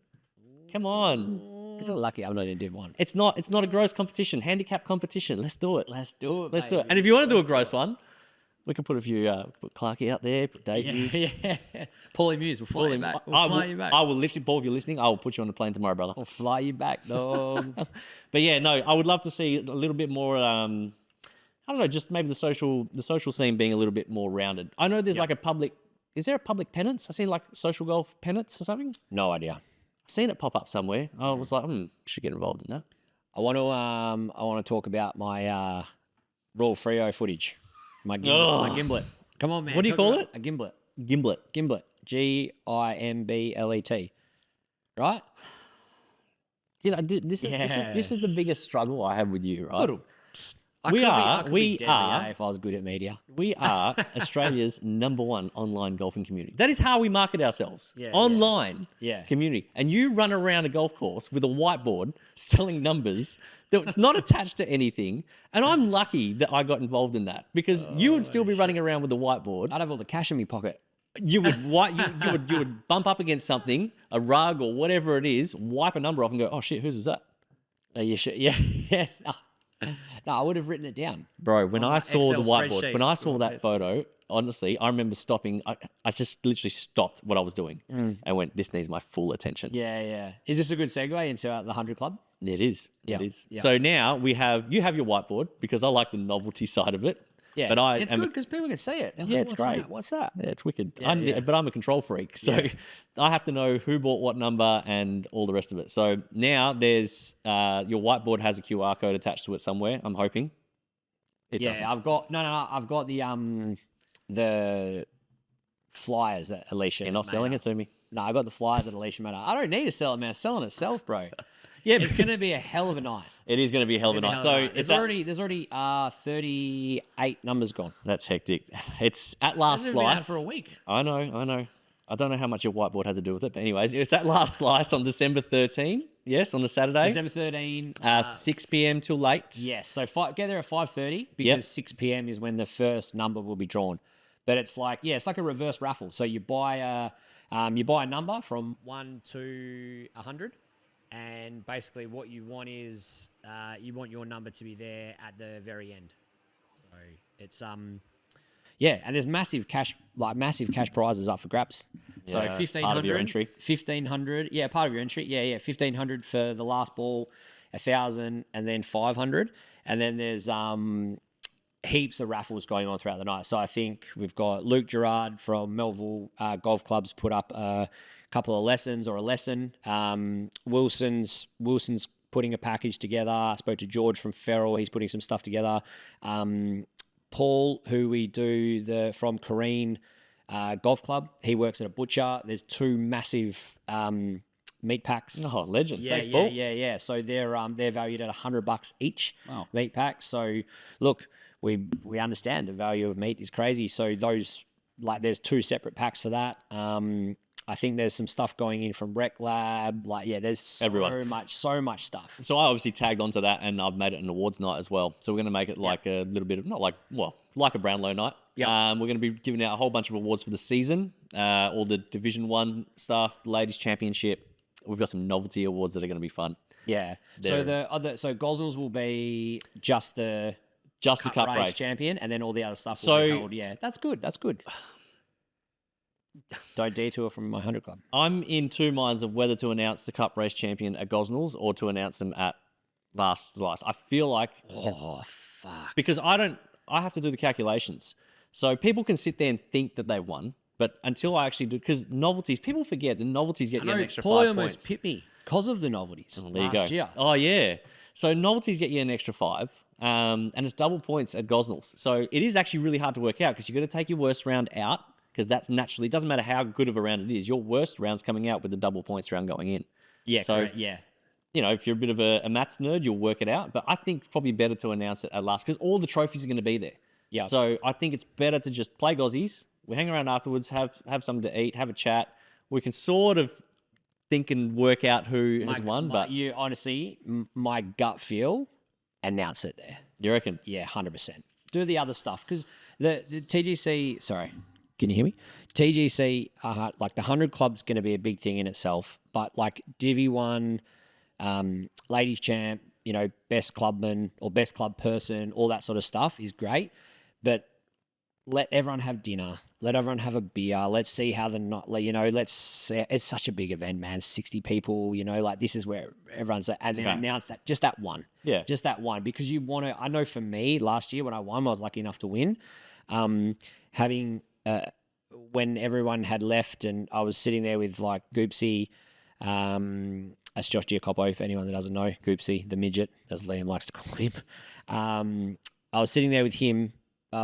Come on. It's lucky I'm not in Div 1. It's not a gross competition. Handicap competition. Let's do it. Let's do it, Let's do it. And if you want to do a gross one, We can put a few, put Clarky out there, put Daisy. Yeah. Paulie Muse, we'll fly you back. We'll fly you back. I will literally, Paul, if you're listening, I will put you on the plane tomorrow, brother. We'll fly you back, dog. But yeah, no, I would love to see a little bit more. I don't know, just maybe the social scene being a little bit more rounded. I know there's like a public. Is there a public pennants? I seen like social golf pennants or something. No idea. I seen it pop up somewhere. I was like, should get involved in that. I want to talk about my Raw Frio footage. My gimblet. Come on, man. What do you call it? A gimblet. Gimblet. Gimblet. Gimblet. Right? This is the biggest struggle I have with you, right? I could be deadly, if I was good at media. We are Australia's #1 online golfing community. That is how we market ourselves. Online community. And you run around a golf course with a whiteboard selling numbers that's not attached to anything. And I'm lucky that I got involved in that because you would still be running around with a whiteboard. I'd have all the cash in my pocket. You would you would bump up against something, a rug or whatever it is, wipe a number off and go, oh shit, whose was that? You should, yeah. No, I would have written it down. Bro, when I saw the whiteboard, when I saw that photo, honestly, I remember stopping. I just literally stopped what I was doing and went, this needs my full attention. Yeah. Is this a good segue into the 100 Club? It is. Yeah. It is. Yeah. So now you have your whiteboard because I like the novelty side of it. Yeah, but it's good because people can see it. Yeah, it's great. What's that? Yeah, it's wicked. But I'm a control freak, so I have to know who bought what number and all the rest of it. So now there's your whiteboard has a QR code attached to it somewhere. I'm hoping. It doesn't. I've got I've got the flyers that Alicia. You're not selling it to me. No, I got the flyers that Alicia made. I don't need to sell it, man. It's selling itself, bro. Yeah, it's going to be a hell of a night. It is going to be a hell of a night. So there's already 38 numbers gone. That's hectic. It's at last It's slice. been out for a week. I know. I don't know how much your whiteboard had to do with it, but anyways, it's at last slice on December 13. Yes, on the Saturday. December 13. 6 p.m. till late. Yes, so get there at 5:30 because 6 p.m. is when the first number will be drawn. But it's like it's like a reverse raffle. So you buy a number from 1 to 100. And basically what you want is you want your number to be there at the very end. So it's and there's massive cash prizes up for grabs. So 1,500 part of your entry. 1,500, part of your entry. 1,500 for the last ball, 1,000 and then 500. And then there's heaps of raffles going on throughout the night. So I think we've got Luke Gerard from Melville Golf Clubs put up couple of lessons or a lesson. Wilson's putting a package together. I spoke to George from Ferrell. He's putting some stuff together. Paul, who we do from Kareen Golf Club, he works at a butcher. There's 2 massive meat packs. Oh, legend. Thanks, Paul. Paul. Yeah. So they're valued at $100 each. Wow. Meat packs. So look, we understand the value of meat is crazy. So those there's 2 separate packs for that. I think there's some stuff going in from Rec Lab. There's so much stuff. So I obviously tagged onto that, and I've made it an awards night as well. So we're going to make it like a little bit of like a Brownlow night. Yeah. We're going to be giving out a whole bunch of awards for the season, all the Division 1 stuff, Ladies Championship. We've got some novelty awards that are going to be fun. Yeah. So Gosnells will be just the cup race champion, and then all the other stuff will be held. Yeah, that's good. Don't detour from my 100 Club. I'm in 2 minds of whether to announce the cup race champion at Gosnells or to announce them at last slice. I feel like fuck, because I have to do the calculations. So people can sit there and think that they won, but until I actually do, because novelties, people forget the novelties get you an extra 5 points. Almost pipped me because of the novelties last year. Oh yeah, so novelties get you an extra 5. And it's double points at Gosnells. So it is actually really hard to work out because you've got to take your worst round out. Because that's naturally, it doesn't matter how good of a round it is, your worst round's coming out with the double points round going in. Yeah, so, correct, yeah. If you're a bit of a maths nerd, you'll work it out. But I think it's probably better to announce it at last because all the trophies are going to be there. Yeah. So I think it's better to just play Gozzies. We hang around afterwards, have something to eat, have a chat. We can sort of think and work out who has won. But you honestly, my gut feel, announce it there. You reckon? Yeah, 100%. Do the other stuff because the TGC. Sorry. Can you hear me? TGC, the 100 Club's going to be a big thing in itself, but Divi 1, Ladies Champ, best clubman or best club person, all that sort of stuff is great. But let everyone have dinner. Let everyone have a beer. Let's see how the night, let's see. It's such a big event, man. 60 people, like this is where everyone's at. And then announce that, just that one. Yeah. Just that one. Because you want to, I know for me, last year when I won, I was lucky enough to win. Having, when everyone had left and I was sitting there with like Goopsy, that's Josh Giacopo, for anyone that doesn't know, Goopsy, the midget, as Liam likes to call him. I was sitting there with him,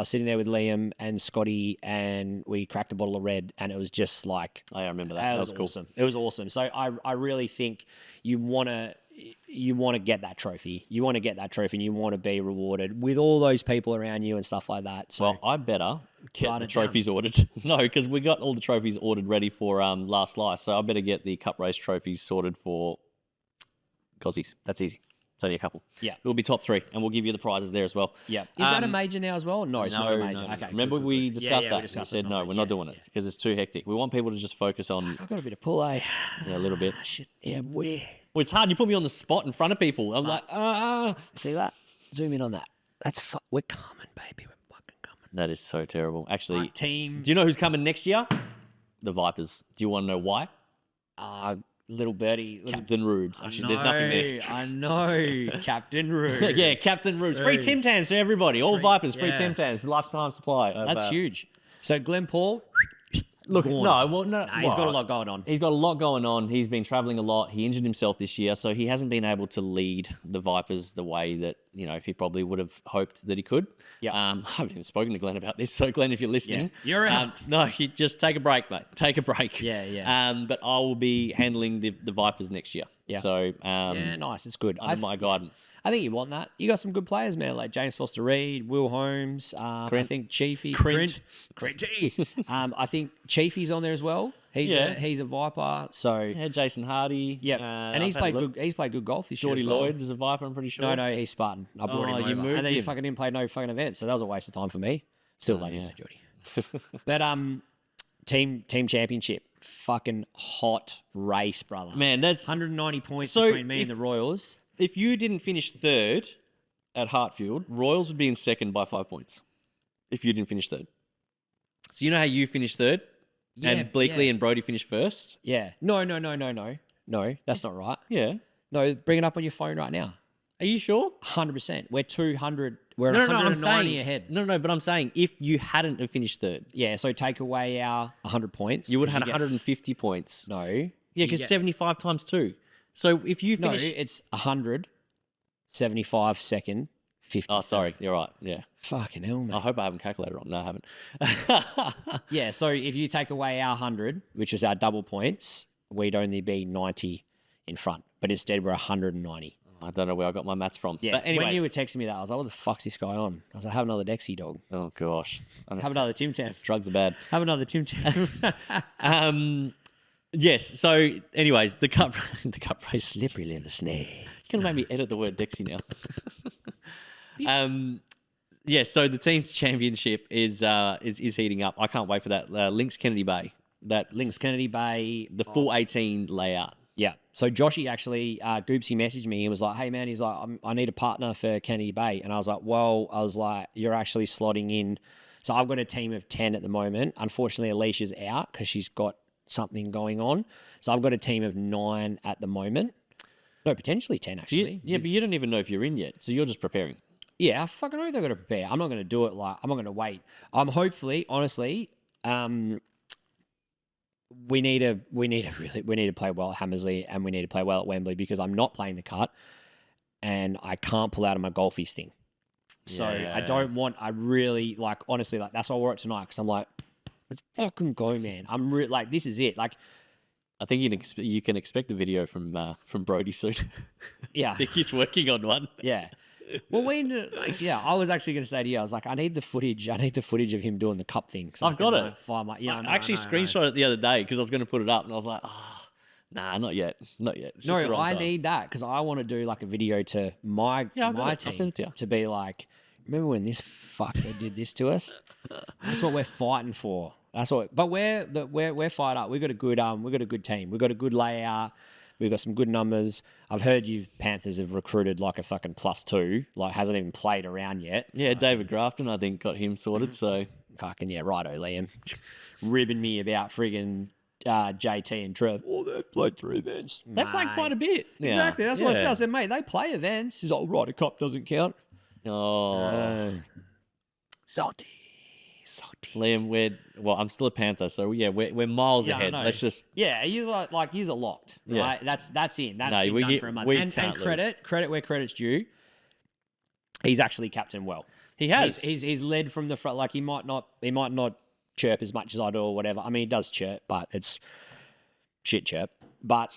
sitting there with Liam and Scotty, and we cracked a bottle of red, and it was just like... I remember that. That was cool. Awesome. It was awesome. So I really think you want to get that trophy. You want to get that trophy, and you want to be rewarded with all those people around you and stuff like that. So well, I better get the trophies ordered. No, because we got all the trophies ordered ready for last slice. So I better get the cup race trophies sorted for Aussies. That's easy. It's only a couple. Yeah. It'll be top 3, and we'll give you the prizes there as well. Yeah. Is that a major now as well? No, it's not a major. No. Okay. Remember we discussed that? We said no, we're not doing it yeah. because it's too hectic. We want people to just focus on... I've got a bit of pull, eh? Yeah, a little bit. Shit. Yeah, where? Well, it's hard. You put me on the spot in front of people. I'm like, See that? Zoom in on that. We're coming, baby. We're fucking coming. That is so terrible. Actually, team. Do you know who's coming next year? The Vipers. Do you want to know why? Little birdie. Captain Rubes. Actually, there's nothing there. I know. Captain Rubes. Yeah, Captain Rubes. Free Tim Tams to everybody. All Vipers, free Tim Tams. Lifetime supply. That's huge. So Glenn Paul... Look, he's got a lot going on. He's got a lot going on. He's been traveling a lot. He injured himself this year, so he hasn't been able to lead the Vipers the way that he probably would have hoped that he could. Yeah. I haven't even spoken to Glenn about this, so Glenn, if you're listening, you're out. No, you just take a break, mate. Take a break. Yeah. But I will be handling the Vipers next year. Yeah. So yeah, nice. It's good. Under my guidance. I think you want that. You got some good players, man, like James Foster-Reed, Will Holmes. I think Chiefy. Crint. I think Chiefy's on there as well. He's a Viper. So yeah, Jason Hardy. Yeah, and he's played good golf this year. Jordy Lloyd is a Viper, I'm pretty sure. No, he's Spartan. I brought him over. Moved and then he him. fucking didn't play no fucking event, so that was a waste of time for me. Still love you, Jordy. But team championship, fucking hot race, brother. Man, that's 190 points between me and the Royals. If you didn't finish third at Hartfield, Royals would be in second by 5 points. If you didn't finish third. So you know how you finished third? Yeah, and Bleakley and Brody finished first? Yeah. No, that's not right. Yeah. No, bring it up on your phone right now. Are you sure? 100%. We're 200. We're No, 190 ahead. No, but I'm saying if you hadn't have finished third. Yeah, so take away our 100 points. You would have had 150 points. No. Yeah, because 75 times 2. So if you finish... No, it's 100, 75 second, 50. Oh, sorry. You're right. Yeah. Fucking hell, man. I hope I haven't calculated wrong. No, I haven't. Yeah, so if you take away our 100, which is our double points, we'd only be 90 in front. But instead, we're 190. I don't know where I got my maths from. Yeah, but anyways, when you were texting me that, I was like, what the fuck's this guy on? I was like, have another Dexy, dog. Oh, gosh. Have another Tim Tam. Drugs are bad. Have another Tim Tam. Yes, so anyways, the cup race. Slippery little snake. You're going to make me edit the word Dexy now. Yeah, so the team's championship is heating up. I can't wait for that. Links Kennedy Bay. The full 18 layout. Yeah. So Joshy actually, Goopsy messaged me. He was like, hey, man, he's like, I need a partner for Kennedy Bay. And I was like, you're actually slotting in. So I've got a team of 10 at the moment. Unfortunately, Alicia's out because she's got something going on. So I've got a team of 9 at the moment. No, potentially 10, actually. But you don't even know if you're in yet. So you're just preparing. Yeah, I fucking know they're going to prepare. I'm not going to do it I'm not going to wait. Hopefully, honestly, we need to play well at Hammersley and we need to play well at Wembley because I'm not playing the cut and I can't pull out of my golfies thing. So I really honestly, that's why I wore it tonight because I'm like, let's fucking go, man. I'm this is it. I think you can expect a video from Brody soon. Yeah. I think he's working on one. Yeah. Well, I was actually going to say to you, I was like, I need the footage of him doing the cup thing. I've got it. I actually screenshot it the other day because I was going to put it up and I was like, nah, not yet. It's no, just the wrong I time. need that because I want to do a video to my team to be like, remember when this fucker did this to us? That's what we're fighting for. But we're fired up. We've got a good team. We've got a good layout. We've got some good numbers. I've heard you Panthers have recruited a fucking +2. Hasn't even played around yet. Yeah, David Grafton, I think, got him sorted. So fucking, yeah, righto, Liam. Ribbing me about friggin' JT and Trev. Oh, they've played 3 events. They played quite a bit. Yeah. Exactly. That's what I said. I said, mate, they play events. He's like, Ryder Cup doesn't count. Oh. Salty. Liam, I'm still a Panther, so yeah, we're miles ahead. Let's just he's he's a locked, right? Yeah. That's in. That's been done for a month. And credit where credit's due. He's actually captained well. He has. He's led from the front. Like he might not chirp as much as I do or whatever. I mean, he does chirp, but it's shit chirp. But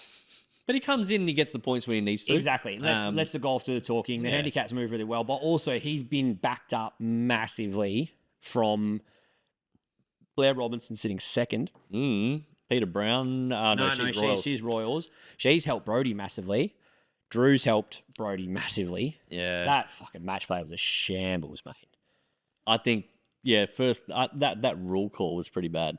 he comes in and he gets the points when he needs to. Exactly. Let's the golf do the talking. The handicaps move really well, but also he's been backed up massively from Blair Robinson sitting second. Peter Brown. She's Royals. She's Royals. She's helped Brody massively. Drew's helped Brody massively. Yeah. That fucking match play was a shambles, mate. I think, first, that rule call was pretty bad.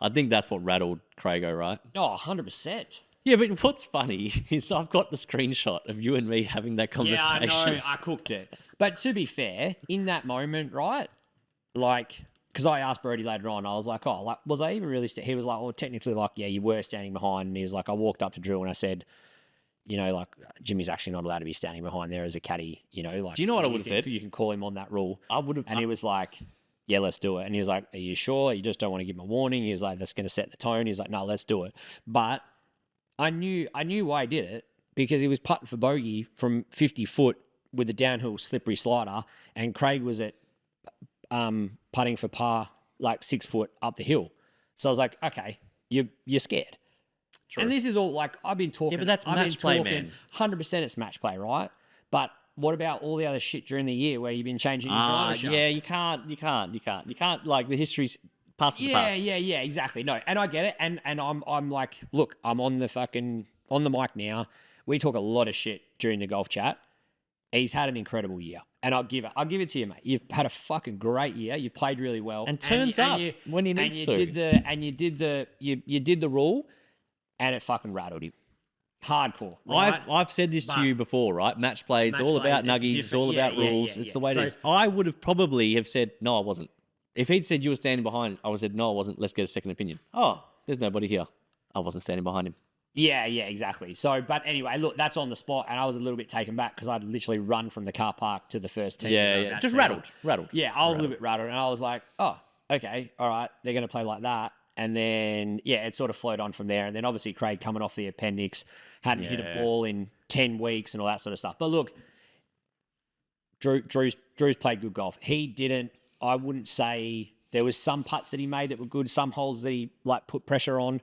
I think that's what rattled Crago, right? Oh, 100%. Yeah, but what's funny is I've got the screenshot of you and me having that conversation. Yeah, I know. I cooked it. But to be fair, in that moment, right, like, because I asked Brody later on, I was like, oh, like, was I even really... He was like, well, technically, like, yeah, you were standing behind. And he was like, I walked up to Drew and I said, like, Jimmy's actually not allowed to be standing behind there as a caddy, like... Do you know what I would have said? You can call him on that rule. I would have... And he was like, yeah, let's do it. And he was like, are you sure? You just don't want to give him a warning? He was like, that's going to set the tone. He was like, no, let's do it. But I knew why he did it, because he was putting for bogey from 50 foot with a downhill slippery slider, and Craig was at putting for par like 6 foot up the hill. So I was like, okay, you're scared. True. And this is all like I've been talking. Yeah, but that's match play, man. 100% it's match play, right? But what about all the other shit during the year where you've been changing your driver shaft? Yeah, you can't. Like the history's past the past. Yeah, exactly. No, and I get it. And I'm like, look, I'm on the mic now. We talk a lot of shit during the golf chat. He's had an incredible year, and I'll give it to you, mate. You've had a fucking great year. You played really well, and turns up when he needs to. You did the rule, and it fucking rattled him. Hardcore. Right? I've said this to you before, right? Match play, it's all about nuggies, it's all about rules. It's the way it is. I would have probably have said, no, I wasn't. If he'd said you were standing behind, I would have said, no, I wasn't. Let's get a second opinion. Oh, there's nobody here. I wasn't standing behind him. Yeah, exactly. So, but anyway, look, that's on the spot, and I was a little bit taken back because I'd literally run from the car park to the first tee. Yeah. Just rattled. Yeah, I was a little bit rattled, and I was like, oh, okay, all right, they're going to play like that. And then, it sort of flowed on from there. And then obviously Craig coming off the appendix, hadn't hit a ball in 10 weeks and all that sort of stuff. But look, Drew's played good golf. He didn't, I wouldn't say, there was some putts that he made that were good, some holes that he put pressure on.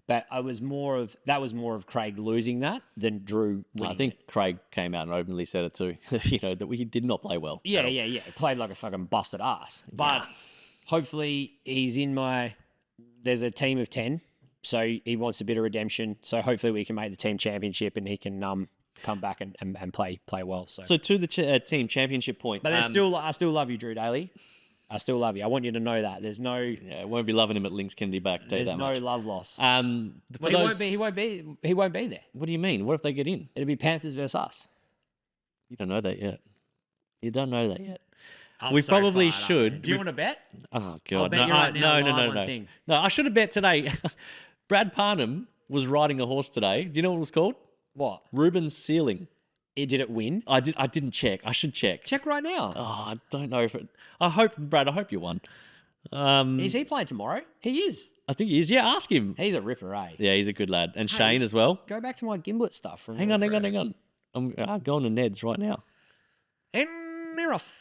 But that was more of Craig losing that than Drew winning. I think Craig came out and openly said it too, that he did not play well. Yeah. He played like a fucking busted ass. But hopefully he's in there's a team of 10, so he wants a bit of redemption. So hopefully we can make the team championship and he can come back and play well. So to the team championship point. But I still love you, Drew Daly. I still love you. I want you to know that. There's no... Yeah, won't be loving him at Links Kennedy back. There's no love loss. He won't be there. What do you mean? What if they get in? It'll be Panthers versus us. You don't know that yet. We probably should. Do you want to bet? Oh, God. I'll bet you right now. No. No, I should have bet today. Brad Parnham was riding a horse today. Do you know what it was called? What? Ruben's Ceiling. Did it win? I didn't check. I should check. Check right now. Oh, I don't know if it... Brad, I hope you won. Is he playing tomorrow? He is. I think he is. Yeah, ask him. He's a ripper, eh? Yeah, he's a good lad. And Shane as well. Go back to my gimlet stuff. Hang on. I'm going to Ned's right now.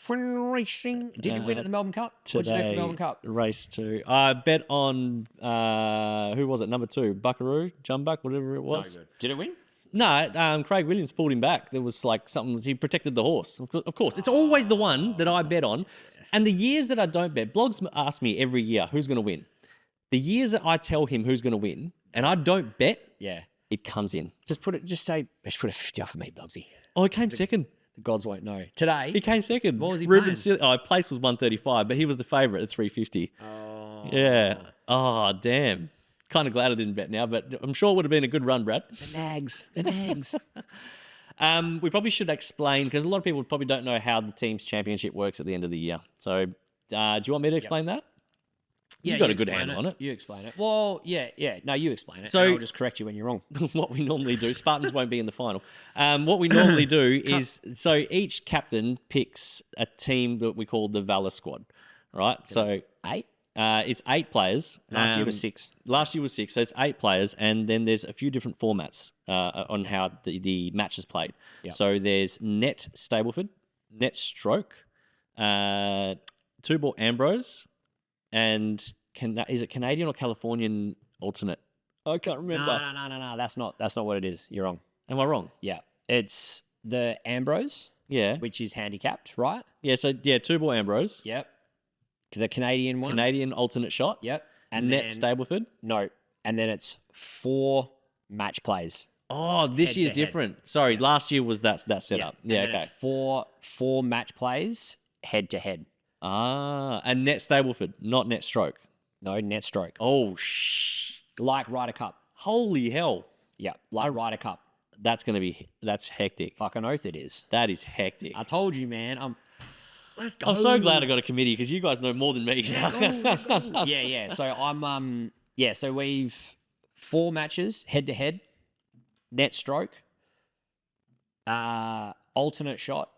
Racing. Did you win at the Melbourne Cup? What did you do for Melbourne Cup? Race 2. I bet on, who was it? Number 2, Buckaroo, Jumbuck, whatever it was. No good. Did it win? No, Craig Williams pulled him back. There was like something, he protected the horse. Of course, it's always the one that I bet on. And the years that I don't bet, blogs ask me every year who's going to win. The years that I tell him who's going to win, and I don't bet, it comes in. Just say, let's put a 50 off for me, Blogsy. Oh, he came second. The gods won't know. Today? He came second. What was he Ruben's playing? Place was 135, but he was the favourite at 350. Oh. Yeah. Oh, damn. Kind of glad I didn't bet now, but I'm sure it would have been a good run, Brad. The nags. We probably should explain, because a lot of people probably don't know how the team's championship works at the end of the year. So do you want me to explain that? You got a good explain handle on it. You explain it. Well, yeah. No, you explain it. So- And I'll just correct you when you're wrong. What we normally do, Spartans won't be in the final. What we normally do is, so each captain picks a team that we call the Valor Squad, right? So 8? it's 8 players. Last year was 6. Last year was 6, so it's 8 players, and then there's a few different formats on how the match is played. Yep. So there's net Stableford, net Stroke, 2-ball Ambrose, and is it Canadian or Californian alternate? I can't remember. No. That's not what it is. You're wrong. Am I wrong? Yeah. It's the Ambrose, Yeah. which is handicapped, right? Yeah, so 2-ball Ambrose, Yep. The Canadian one. Canadian alternate shot, Yep. and net then, Stableford. No. And then it's 4 match plays. Oh, this Head year's to head. different. Sorry, last year was that setup. Yeah, And then okay. it's four match plays head to head. And net Stableford, not net Stroke. No, net stroke. Oh, Like Ryder Cup. holy hell. Yeah, like Ryder Cup. That's hectic. Fucking oath it is. That is hectic. I told you, man. Let's go. I'm so glad I got a committee because you guys know more than me. Yeah. So I'm so we've 4 matches head to head, net stroke, alternate shot,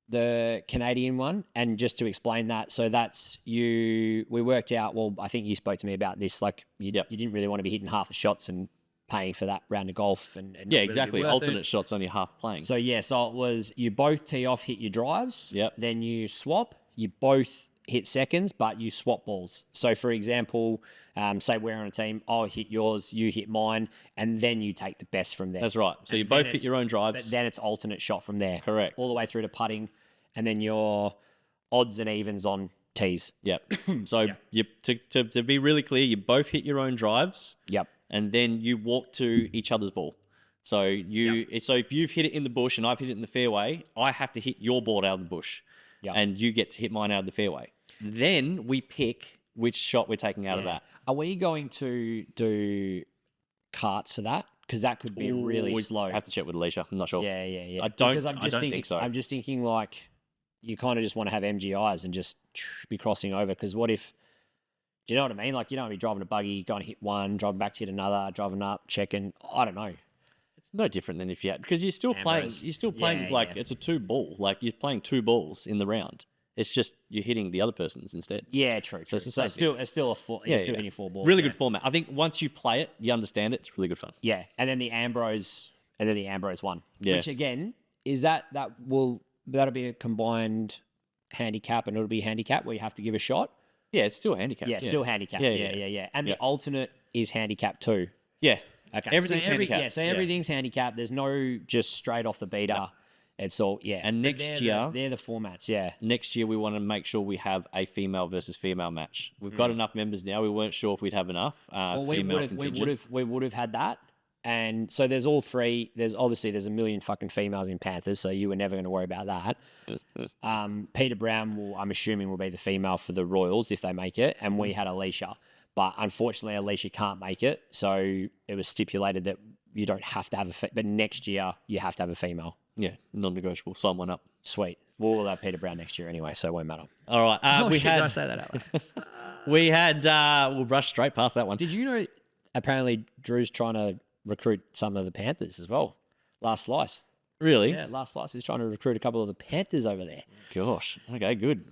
the Canadian one, and just to explain that, so that's we worked out, well, I think you spoke to me about this, like you didn't really want to be hitting half the shots and paying for that round of golf and not Yeah, really exactly. be worth Alternate it. shots only half playing. So so it was you both tee off, hit your drives. Yep. Then you swap. You both hit seconds, but you swap balls. So for example, say we're on a team, I'll hit yours, you hit mine, and then you take the best from there. That's right. So you And then both hit your own drives. But then it's alternate shot from there. Correct. All the way through to putting, and then your odds and evens on tees. Yep. So to be really clear, you both hit your own drives. Yep. And then you walk to each other's ball. So if you've hit it in the bush and I've hit it in the fairway, I have to hit your ball out of the bush. Yep. And you get to hit mine out of the fairway. Then we pick which shot we're taking out of that. Are we going to do carts for that? Because that could be really We slow. have to check with Alicia. I'm not sure. Yeah. I don't- Because I don't think so. I'm just thinking like you kind of just want to have MGIs and just be crossing over. Because what if, do you know what I mean? Like you don't want to be driving a buggy, going to hit one, driving back to hit another, driving up, checking. I don't know. It's no different than if you had, because you're still playing. Ambrose. You're still playing Yeah, like yeah. it's a 2-ball. Like you're playing 2 balls in the round. It's just you're hitting the other person's instead. Yeah, true. it's the So same it's still a 4. Yeah, You're still yeah. hitting 4 balls. Really yeah. good format. I think once you play it, you understand it. It's really good fun. Yeah, and then the Ambrose one. Yeah. Which again is that'll be a combined handicap, and it'll be handicap where you have to give a shot. Yeah, it's still a handicap. Yeah, still handicap. Yeah, Yeah. yeah. And Yeah. the alternate is handicap too. Yeah. Okay. Everything's so handicap. Yeah, so everything's handicap. There's no just straight off the beater. It's all And But next they're year- they're the formats. Yeah. Next year, we want to make sure we have a female versus female match. We've got enough members now. We weren't sure if we'd have enough. Well, we female would contingent. have had that. And so there's all 3. There's a million fucking females in Panthers, so you were never going to worry about that. Peter Brown I'm assuming will be the female for the Royals if they make it, and we had Alicia, but unfortunately Alicia can't make it, so it was stipulated that you don't have to have but next year you have to have a female. Yeah, non-negotiable. Sign one up. Sweet. We'll have Peter Brown next year anyway, so it won't matter. All right. We had. say that out loud? We had. We'll brush straight past that one. Did you know? Apparently, Drew's trying to recruit some of the Panthers as well. Last slice. Really? Yeah, last slice is trying to recruit a couple of the Panthers over there. Gosh. Okay. Good.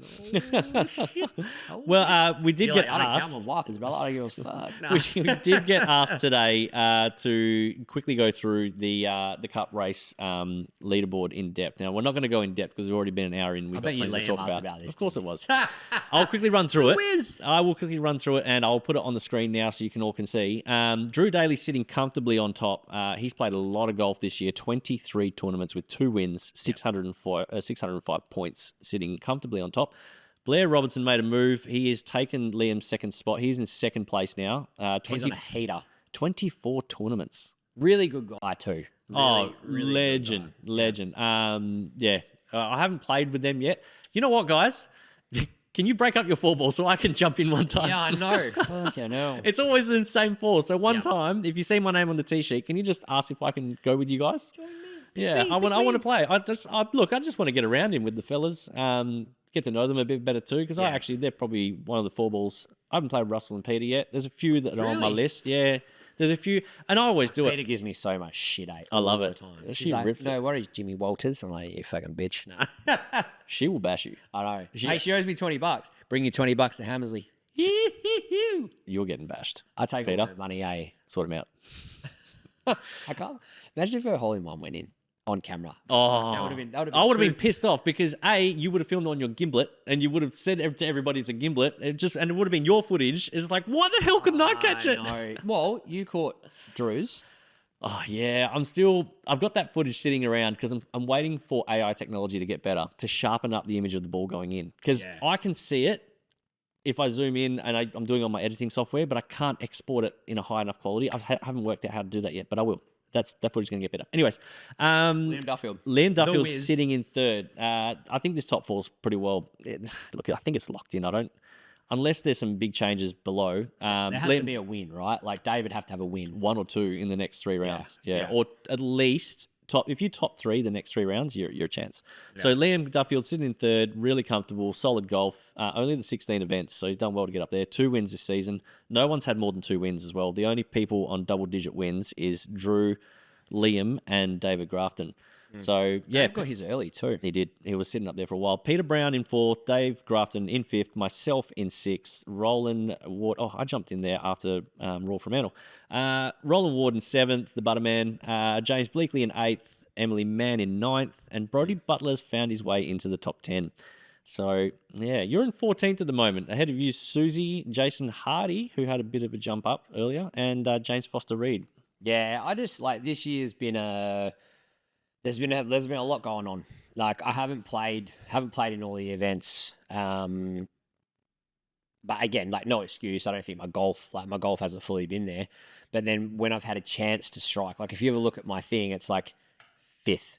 Well, we did get I don't count asked. my wipers, brother. I don't give a fuck. We did get asked today to quickly go through the Cup race leaderboard in depth. Now we're not going to go in depth because we've already been an hour in. We've got bet you plenty to Liam talk asked about. about this, Of course it was. I'll quickly run through it. whiz. I will quickly run through it and I'll put it on the screen now so you can all can see. Drew Daly's sitting comfortably on top. He's played a lot of golf this year. 23 tournaments with 2 wins, 605 points, sitting comfortably on top. Blair Robertson made a move. He has taken Liam's second spot. He's in second place now. He's on a heater. 24 tournaments. Really good guy too. Really legend. Yeah. I haven't played with them yet. You know what, guys? Can you break up your 4 ball so I can jump in one time? Yeah, I know. Fucking hell. It's always the same 4. So one time, if you see my name on the tee sheet, can you just ask if I can go with you guys? Yeah, I want to play. I just want to get around him with the fellas, get to know them a bit better too, because they're probably one of the 4 balls I haven't played Russell and Peter yet. There's a few that are on my Really? list. Yeah, there's a few, and I always do Peter it. gives me so much shit, eh? I love all it. the time. She She's like, rips no it. worries, Jimmy Walters. I'm like, you fucking bitch. No. She will bash you. I know. She- Hey, she owes me $20. Bring you $20 to Hammersley. You're getting bashed. I take all Peter. the money, eh? Sort him out. I can't imagine if her hole in one went in on camera. Oh, That would've been I would have been too- pissed off because you would have filmed on your gimlet and you would have said to everybody it's a gimlet. And it would have been your footage. It's like, why the hell couldn't I catch it? No. Well, you caught Drew's. Oh yeah, I've got that footage sitting around because I'm waiting for AI technology to get better to sharpen up the image of the ball going in because Yeah. I can see it if I zoom in and I'm doing it on my editing software, but I can't export it in a high enough quality. I haven't worked out how to do that yet, but I will. That footage is going to get better. Anyways, Liam Duffield. Liam Duffield's Wiz. sitting in third. I think this top four's pretty well. Look, I think it's locked in. Unless there's some big changes below. There has to be a win, right? Like David have to have a win. 1 or 2 in the next 3 rounds. Yeah. yeah. Or at least if you top 3 the next 3 rounds, you're a chance. So Liam Duffield sitting in third, really comfortable, solid golf. Only the 16 events, so he's done well to get up there. 2 wins this season. No one's had more than 2 wins as well. The only people on double-digit wins is Drew, Liam, and David Grafton. So yeah, Dave got his early too. he did. He was sitting up there for a while. Peter Brown in 4th, Dave Grafton in 5th, myself in 6th, Roland Ward. Oh, I jumped in there after Raw Fremantle. Roland Ward in 7th, the Butterman. James Bleakley in 8th, Emily Mann in 9th, and Brody Butler's found his way into the top 10. So yeah, you're in 14th at the moment. Ahead of you, Susie, Jason Hardy, who had a bit of a jump up earlier, and James Foster Reed. Yeah, I just like this year's been there's been a lot going on. Like I haven't played in all the events. But again, like no excuse. I don't think my golf hasn't fully been there. But then when I've had a chance to strike, like if you ever look at my thing, it's like 5th,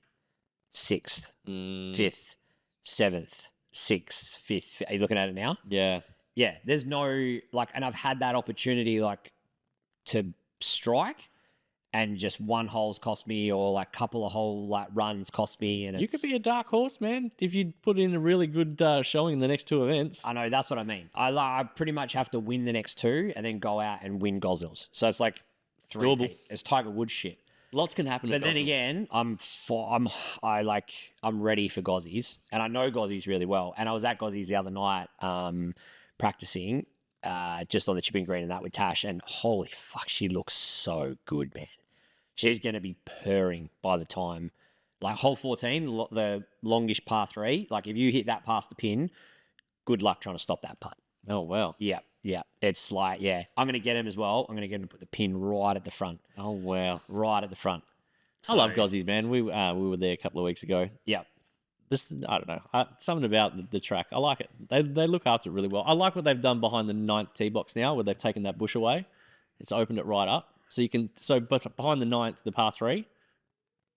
6th, 5th, 7th, 6th, 5th. Are you looking at it now? Yeah. Yeah. There's no like, and I've had that opportunity like to strike. And just one hole's cost me, or like couple of hole like runs cost me, and You could be a dark horse, man, if you put in a really good showing in the next 2 events. I know, that's what I mean. I pretty much have to win the next 2 and then go out and win Gosnells. So it's like 3. Doable. It's Tiger Woods shit. Lots can happen. But then again, I'm ready for Gozzies, and I know Gozzies really well. And I was at Gozzies the other night practicing just on the chipping green and that with Tash, and holy fuck, she looks so good, man. She's going to be purring by the time, like hole 14, the longish par 3. Like if you hit that past the pin, good luck trying to stop that putt. Oh, wow. Yeah. It's like, yeah, I'm going to get him as well. I'm going to get him to put the pin right at the front. Oh, wow. Right at the front. I love Gozzies, man. We were there a couple of weeks ago. Yeah. I don't know. Something about the track. I like it. They look after it really well. I like what they've done behind the 9th tee box now, where they've taken that bush away. It's opened it right up. But behind the 9th, the par 3.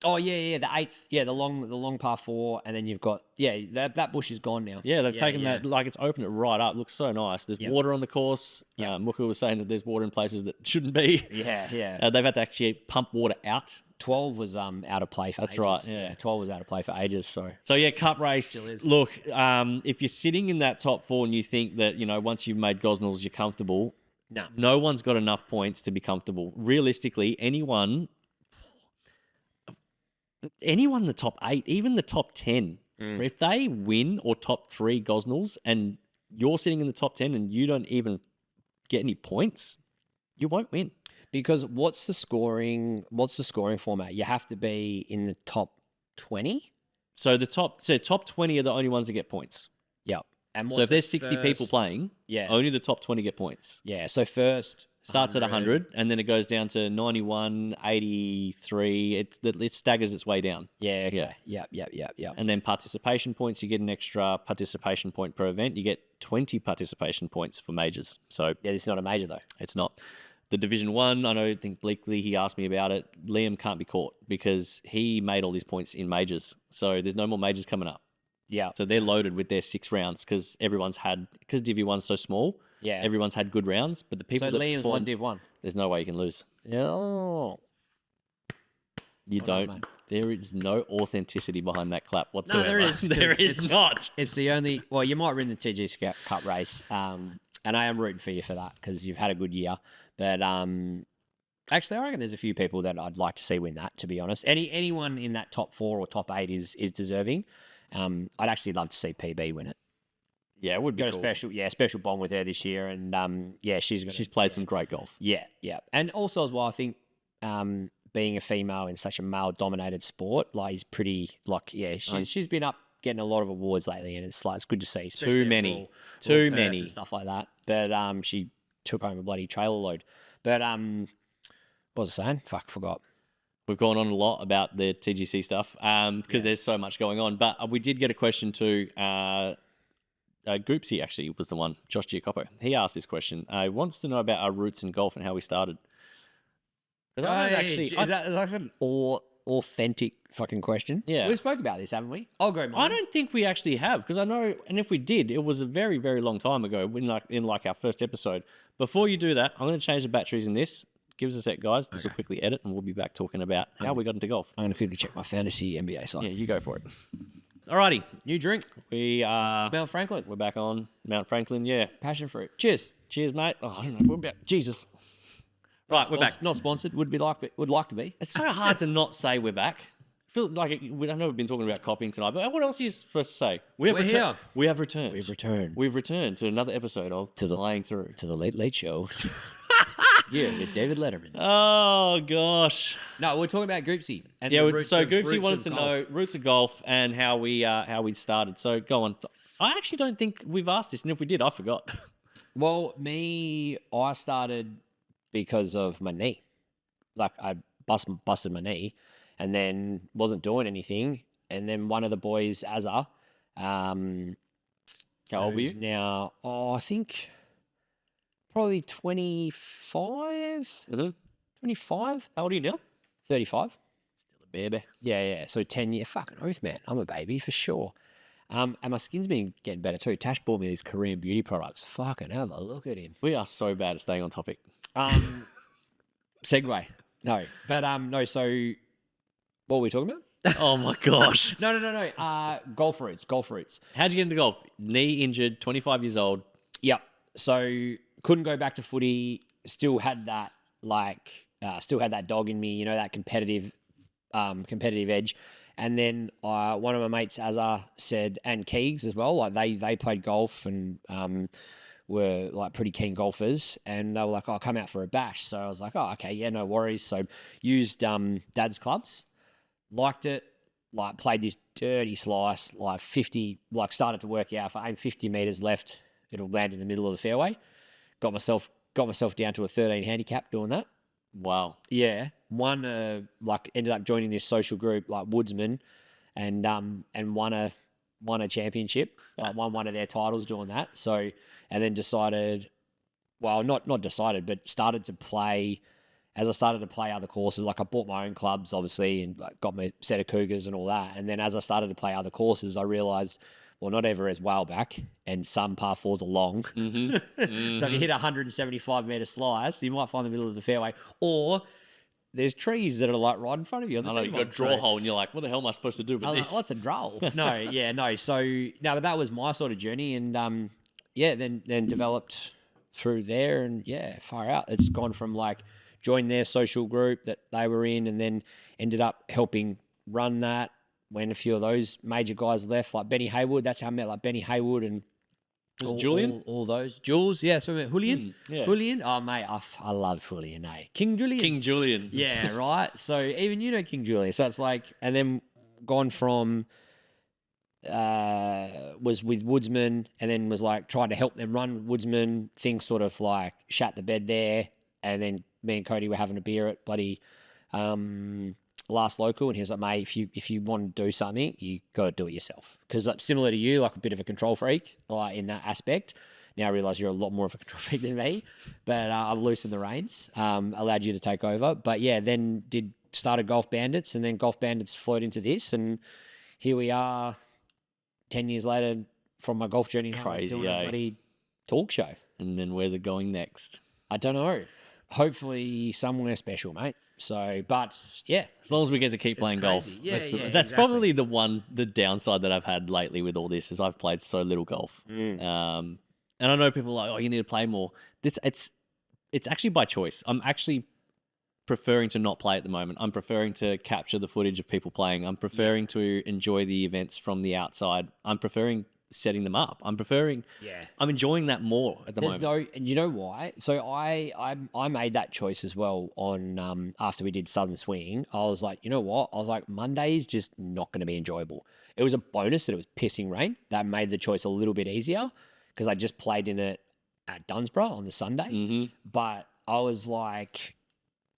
Oh yeah, the 8th, yeah, the long par 4, and then you've got that bush is gone now. Yeah, they've taken that, like it's opened it right up. It looks so nice. There's water on the course. Mooka was saying that there's water in places that shouldn't be. Yeah. They've had to actually pump water out. 12 was out of play for ages. That's right. Yeah, 12 was out of play for ages. So yeah, cup race. Still is. Look, if you're sitting in that top 4 and you think that once you've made Gosnells you're comfortable. No one's got enough points to be comfortable. Realistically, anyone in the top 8, even the top 10, if they win or top 3 Gosnells and you're sitting in the top 10 and you don't even get any points, you won't win. Because what's the scoring format? You have to be in the top 20? So top 20 are the only ones that get points. Yep. And so if there's 60 people playing, only the top 20 get points. Yeah, so first starts at 100 and then it goes down to 91, 83. It staggers its way down. Yeah, okay. Yeah. And then participation points, you get an extra participation point per event. You get 20 participation points for majors. So yeah, this is not a major though. It's not. The Division 1, I think Bleakley, he asked me about it. Liam can't be caught because he made all these points in majors. So there's no more majors coming up. Yeah. So they're loaded with their 6 rounds because Div 1's so small. Yeah. Everyone's had good rounds, but the people that Liam's won Div 1. There's no way you can lose. No. You don't. There is no authenticity behind that clap whatsoever. No, there is. There is not. It's the only. Well, you might win the TG Cup race. And I am rooting for you for that because you've had a good year. But actually, I reckon there's a few people that I'd like to see win that, to be honest. Anyone in that top 4 or top 8 is deserving. I'd actually love to see PB win it. Yeah, it would be Got cool. a special bond with her this year. And she's played some great golf. Yeah. And also as well, I think being a female in such a male-dominated sport, like, is pretty, like, she's been up getting a lot of awards lately, and it's good to see. Too many. And stuff like that. But she took home a bloody trailer load. But what was I saying? Fuck, forgot. We've gone on a lot about the TGC stuff because there's so much going on. But we did get a question too. Goopsy actually was the one, Josh Giacopo. He asked this question. He wants to know about our roots in golf and how we started. Is that an authentic fucking question? Yeah. We've spoke about this, haven't we? I'll go mine. I don't think we actually have, because I know, and if we did, it was a very, very long time ago in our first episode. Before you do that, I'm going to change the batteries in this. Give us a sec, guys. This will quickly edit, and we'll be back talking about how we got into golf. I'm going to quickly check my fantasy NBA site. Yeah, you go for it. Alrighty. New drink. We are... Mount Franklin. We're back on Mount Franklin, yeah. Passion fruit. Cheers. Cheers, mate. Oh, I don't know. We're back. Jesus. Right, we're back. Not sponsored. Would like to be. It's so hard to not say we're back. I feel like I know we've been talking about copying tonight, but what else are you supposed to say? We're here. We have returned. We've returned. We've returned to another episode of Playing Through. To the Late Late Show. Yeah, with David Letterman. Oh, gosh. No, we're talking about Goopsy. And so Goopsy wanted to know roots of golf and how we started. So go on. I actually don't think we've asked this, and if we did, I forgot. Well, I started because of my knee. Like, I busted my knee and then wasn't doing anything. And then one of the boys, Azza, how old were you? Now, I think probably 25. Mm-hmm. 25. How old are you now? 35. Still a baby. Yeah. So 10 year fucking oath, man. I'm a baby for sure. And my skin's been getting better too. Tash bought me these Korean beauty products. Fucking have a look at him. We are so bad at staying on topic. Segue. No. But no, so what were we talking about? Oh my gosh. No. Golf roots. How'd you get into golf? Knee injured, 25 years old. Yep. So couldn't go back to footy. Still had that dog in me, you know, that competitive edge. And then one of my mates, Azza, said, and Keegs as well, like they played golf and were like pretty keen golfers, and they were like, "Oh, come out for a bash." So I was like, "Oh, okay, yeah, no worries." So used Dad's clubs, liked it, like played this dirty slice, like 50, like started to work out. If I aim 50 meters left, it'll land in the middle of the fairway. Got myself down to a 13 handicap doing that. Wow. Yeah. One ended up joining this social group like Woodsman, and won a championship. Won one of their titles doing that. So, and then decided, well, not decided, but started to play. As I started to play other courses, like I bought my own clubs, obviously, and like got my set of Cougars and all that. And then as I started to play other courses, I realised, well, not Everest Whaleback, and some par fours are long. Mm-hmm. Mm-hmm. So if you hit a 175 metre slice, you might find the middle of the fairway. Or there's trees that are like right in front of you. I know, you've got a draw hole and you're like, what the hell am I supposed to do with this? Like, what's a draw? No. So, but that was my sort of journey. And then developed through there. And far out. It's gone from like join their social group that they were in, and then ended up helping run that. When a few of those major guys left, like Benny Haywood, that's how I met like Benny Haywood and Julian? All those. Jules, yeah. So I met Julian. Yeah. Julian. Oh, mate, I love Julian, eh? King Julian. Yeah, right. So even you know King Julian. So it's like, and then gone from, was with Woodsman, and then was like trying to help them run Woodsman. Things sort of like shat the bed there. And then me and Cody were having a beer at bloody, last local, and he was like, mate, if you want to do something, you got to do it yourself. Because similar to you, like a bit of a control freak, like in that aspect. Now I realise you're a lot more of a control freak than me, but I've loosened the reins, allowed you to take over. But yeah, then started Golf Bandits, and then Golf Bandits flowed into this, and here we are 10 years later from my golf journey. Crazy, doing a bloody talk show. And then where's it going next? I don't know. Hopefully somewhere special, mate. So, but yeah, as long as we get to keep playing golf, that's exactly. probably the downside that I've had lately with all this is I've played so little golf. And I know people are like, oh, you need to play more. It's actually by choice. I'm actually preferring to not play at the moment. I'm preferring to capture the footage of people playing. I'm preferring to enjoy the events from the outside. I'm preferring setting them up. I'm enjoying that more at the moment. And you know why? So I made that choice as well on after we did Southern Swing. I was like, you know what? I was like, Monday is just not going to be enjoyable. It was a bonus that it was pissing rain. That made the choice a little bit easier because I just played in it at Dunsborough on the Sunday. Mm-hmm. But I was like,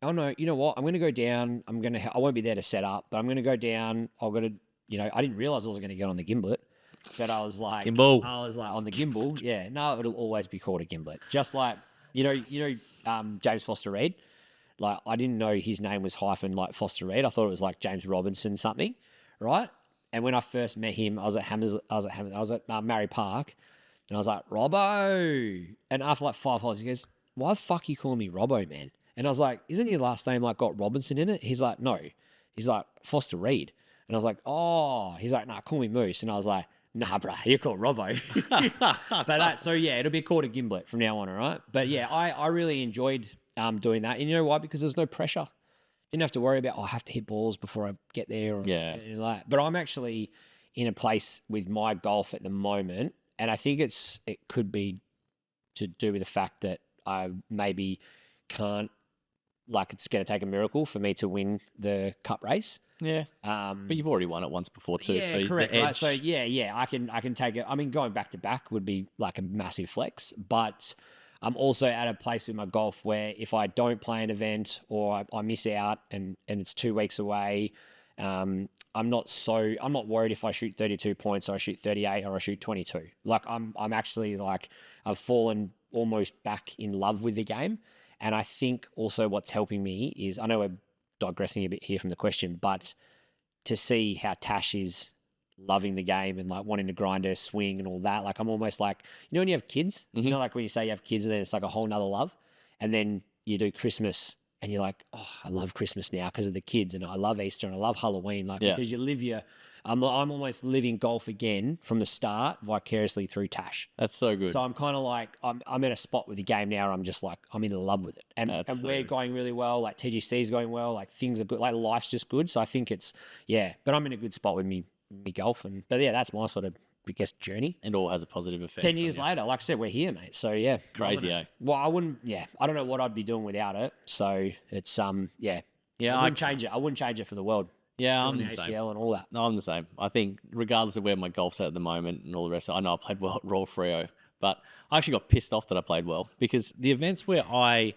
oh no, you know what? I'm going to go down. I won't be there to set up, but I'm going to go down. I didn't realize I was going to get on the gimblet, but I was like, Gimbal. on the gimbal. Yeah, no, it'll always be called a gimblet. Just like, James Foster Reed. Like, I didn't know his name was hyphen like Foster Reed. I thought it was like James Robinson something, right? And when I first met him, I was at Murray Park, and I was like, Robbo. And after like 5 holes, he goes, why the fuck are you calling me Robbo, man? And I was like, isn't your last name like got Robinson in it? He's like, no. He's like, Foster Reed. And I was like, oh. He's like, nah, call me Moose. And I was like, nah, bruh, you're called Robbo. So yeah, it'll be called a gimblet from now on, all right? But yeah, I really enjoyed doing that. And you know why? Because there's no pressure. Didn't have to worry about, I have to hit balls before I get there. Or anything like that. But I'm actually in a place with my golf at the moment, and I think it could be to do with the fact that I maybe can't, like, it's going to take a miracle for me to win the cup race. Yeah. But you've already won it once before too. Yeah, so correct. The edge... Right? So yeah, I can take it. I mean, going back to back would be like a massive flex, but I'm also at a place with my golf where if I don't play an event or I miss out and it's 2 weeks away, I'm not worried if I shoot 32 points or I shoot 38 or I shoot 22. Like I'm actually like, I've fallen almost back in love with the game. And I think also what's helping me is, I know we're digressing a bit here from the question, but to see how Tash is loving the game and like wanting to grind her swing and all that, like I'm almost like, when you have kids, like when you say you have kids and then it's like a whole nother love, and then you do Christmas and you're like, oh, I love Christmas now because of the kids, and I love Easter and I love Halloween, because you live I'm almost living golf again from the start vicariously through Tash. That's so good. So I'm kind of like, I'm in a spot with the game now where I'm just like, I'm in love with it. And we're going really well. Like TGC's going well. Like things are good. Like life's just good. So I think but I'm in a good spot with me golf. But yeah, that's my sort of, I guess, journey. And all has a positive effect. 10 years later, like I said, we're here, mate. So yeah. Crazy, eh? Well, I don't know what I'd be doing without it. So it's, Yeah, I wouldn't change it. I wouldn't change it for the world. Yeah, I'm the ACL same. and all that. No, I'm the same. I think regardless of where my golf's at the moment and all the rest, I know I played well at Royal Freo, but I actually got pissed off that I played well, because the events where I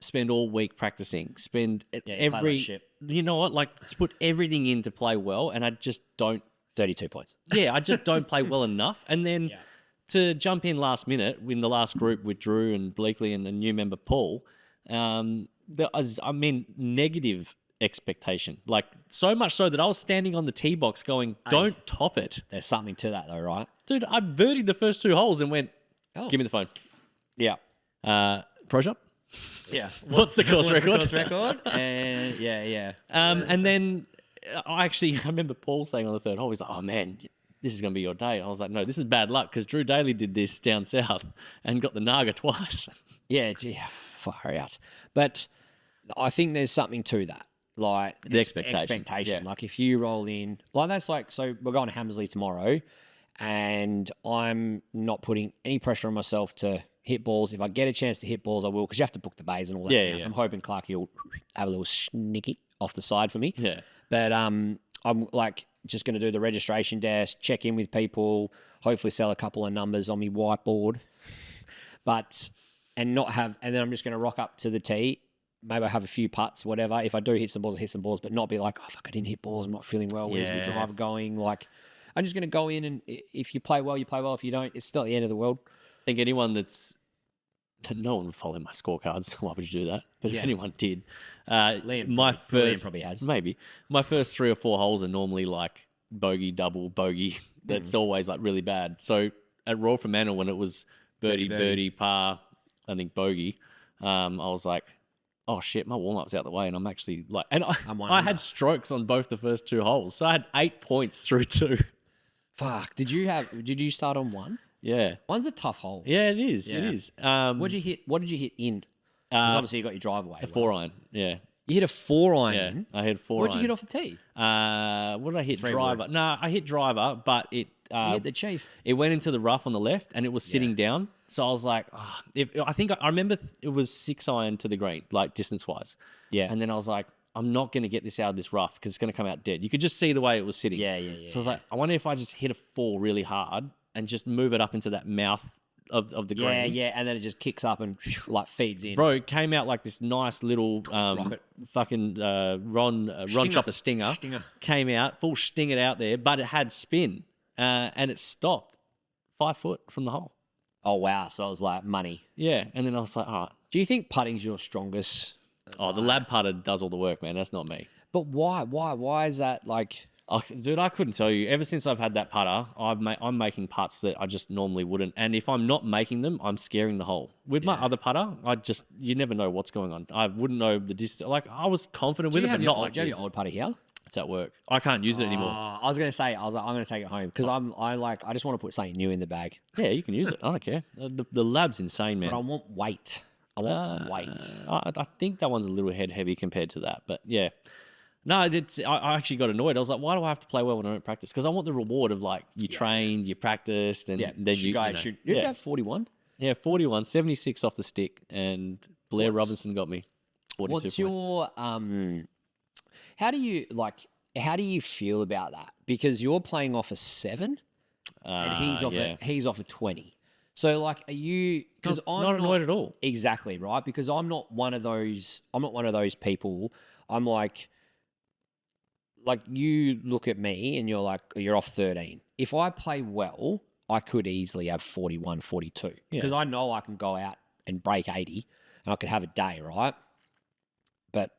spend all week practicing, you know what, like to put everything in to play well, and I just don't. 32 points. Yeah, I just don't play well enough. And then to jump in last minute in the last group with Drew and Bleakley and a new member Paul, negative expectation, like so much so that I was standing on the tee box going, don't top it. There's something to that though, right? Dude, I birdied the first 2 holes and went, give me the phone. Yeah. Pro shop? Yeah. What's the course record? And yeah. And then I remember Paul saying on the 3rd hole, he's like, oh man, this is going to be your day. I was like, no, this is bad luck, because Drew Daly did this down south and got the Naga twice. Yeah, far out. But I think there's something to that. Like the expectation. Yeah. Like if you roll in, like that's like, so we're going to Hammersley tomorrow, and I'm not putting any pressure on myself to hit balls. If I get a chance to hit balls, I will, because you have to book the bays and all that. Yeah. So I'm hoping Clarkie will have a little snicky off the side for me. Yeah. But I'm like just going to do the registration desk, check in with people, hopefully sell a couple of numbers on my whiteboard, and then I'm just going to rock up to the tee. Maybe I have a few putts, whatever. If I do hit some balls, I hit some balls, but not be like, oh, fuck, I didn't hit balls. I'm not feeling well. Where's my driver going? Like, I'm just going to go in, and if you play well, you play well. If you don't, it's still at the end of the world. I think anyone no one would follow my scorecards. Why would you do that? But if anyone did, Liam probably has. Maybe. My first 3 or 4 holes are normally like bogey, double, bogey. That's always like really bad. So at Royal Fremantle, when it was birdie, par, I think bogey, I was like, oh shit, my warm-up's out the way, and I'm actually like, and I had strokes on both the first 2 holes, so I had 8 points through 2. Fuck. Did you start on 1? Yeah. One's a tough hole. Yeah, it is. Yeah. It is. What did you hit in? Because obviously you got your driveway. A 4-iron. Yeah. You hit a 4-iron Yeah. in? I hit a 4-iron. What'd you hit off the tee? What did I hit? 3 Driver. wood. No, I hit driver, but it You hit the chief. it went into the rough on the left and it was sitting down. So I was like, I think I remember it was 6-iron to the green, like distance wise. Yeah. And then I was like, I'm not going to get this out of this rough because it's going to come out dead. You could just see the way it was sitting. Yeah. So I was like, I wonder if I just hit a 4 really hard and just move it up into that mouth of the green. Yeah, and then it just kicks up and like feeds in. Bro, it came out like this nice little fucking Ron Chopper stinger. Came out, full sting it out there, but it had spin and it stopped 5 foot from the hole. Oh, wow. So I was like, money. Yeah, and then I was like, all right. Do you think putting's your strongest? Oh, the lab putter does all the work, man. That's not me. But why? Why is that like... Dude, I couldn't tell you. Ever since I've had that putter, I'm making putts that I just normally wouldn't. And if I'm not making them, I'm scaring the hole. With my other putter, you never know what's going on. I wouldn't know the distance. Like, I was confident with it, but not like Do you have this. your old putter here? It's at work. I can't use it anymore. I was gonna say, I'm gonna take it home because I just want to put something new in the bag. Yeah, you can use it. I don't care. The lab's insane, man. But I want weight. I want weight. I think that one's a little head heavy compared to that. But yeah. No, I actually got annoyed. I was like, why do I have to play well when I don't practice? Because I want the reward of like you trained, you practiced, and then you have 41. Yeah, 41, 76 off the stick, and Blair Robinson got me 42 What's points. your how do you feel about that? Because you're playing off a 7 and he's off a 20. So like, are you? Because I'm not annoyed at all. Exactly right. Because I'm not one of those. I'm not one of those people. I'm like you look at me and you're like, you're off 13. If I play well, I could easily have 41, 42. Because I know I can go out and break 80 and I could have a day, right? But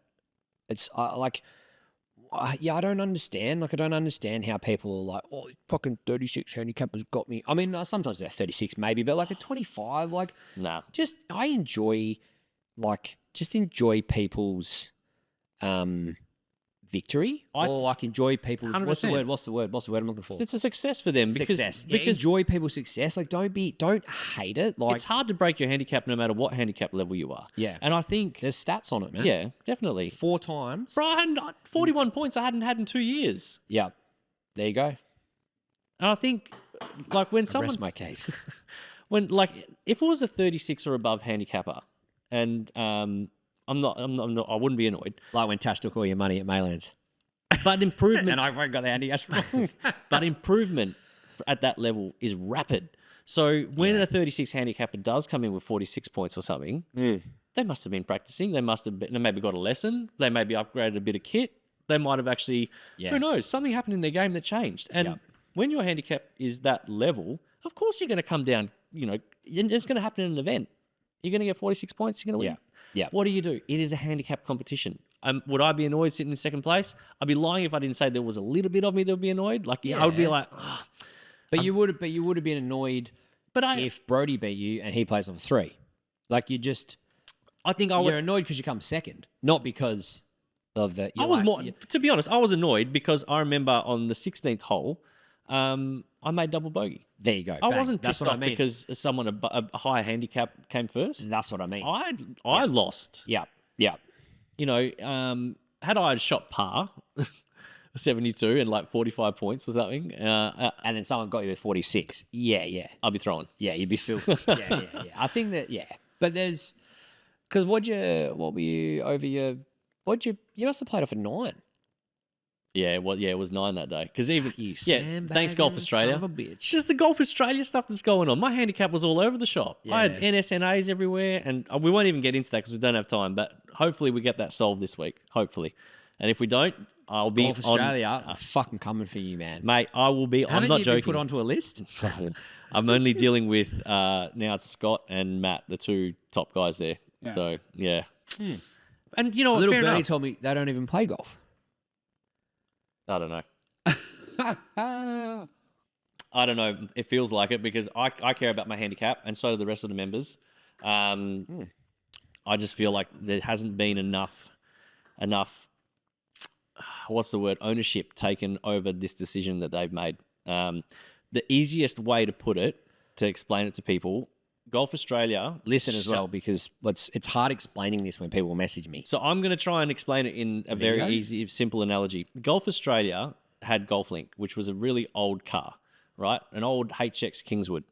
it's I don't understand. Like, I don't understand how people are like, oh, fucking 36 handicap has got me. I mean, sometimes they're 36 maybe, but like a 25, like, nah. I enjoy people's victory, or enjoy people's 100%. What's the word I'm looking for? It's a success for them because enjoy people's success. Like, don't hate it. Like, it's hard to break your handicap no matter what handicap level you are. Yeah. And I think there's stats on it, man. Yeah, definitely. 4 times. Bro, I hadn't 41 points I hadn't had in 2 years. Yeah. There you go. And I think like when someone rest my case. when like if it was a 36 or above handicapper and I wouldn't be annoyed. Like when Tash took all your money at Maylands. But improvement and I got the handicaps wrong. But improvement at that level is rapid. So when a 36 handicapper does come in with 46 points or something, they must have been practicing. They maybe got a lesson. They maybe upgraded a bit of kit. They might have actually, who knows, something happened in their game that changed. And when your handicap is that level, of course you're going to come down, it's going to happen in an event. You're going to get 46 points, you're going to win. Yeah. What do? It is a handicap competition. Would I be annoyed sitting in second place? I'd be lying if I didn't say there was a little bit of me that would be annoyed. Like, I would be like, oh. But you would have been annoyed if Brody beat you and he plays on 3. Like, you're annoyed because you come second, not because of the... To be honest, I was annoyed because I remember on the 16th hole, I made double bogey. There you go. I wasn't pissed off because someone a higher handicap came first. That's what I mean. I lost. Yeah. Had I shot par, 72 and like 45 points or something, and then someone got you with 46. Yeah. I'd be throwing. Yeah, you'd be filthy. yeah. I think that but there's because you must have played off a 9. Yeah, it was 9 that day. Because even thanks Golf Australia. Son of a bitch. Just the Golf Australia stuff that's going on. My handicap was all over the shop. Yeah. I had NSNAs everywhere, and we won't even get into that because we don't have time. But hopefully we get that solved this week. Hopefully, and if we don't, I'll be Golf Australia. I'm fucking coming for you, man. Mate, I will be. I'm not joking. Been put onto a list? I'm only dealing with now it's Scott and Matt, the 2 top guys there. Yeah. So yeah, and a little birdie told me they don't even play golf. I don't know. I don't know. It feels like it because I care about my handicap and so do the rest of the members. I just feel like there hasn't been enough, what's the word, ownership taken over this decision that they've made. The easiest way to put it to explain it to people. Golf Australia, Listen as well, because it's hard explaining this when people message me. So I'm going to try and explain it in a very easy, simple analogy. Golf Australia had GolfLink, which was a really old car, right? An old HX Kingswood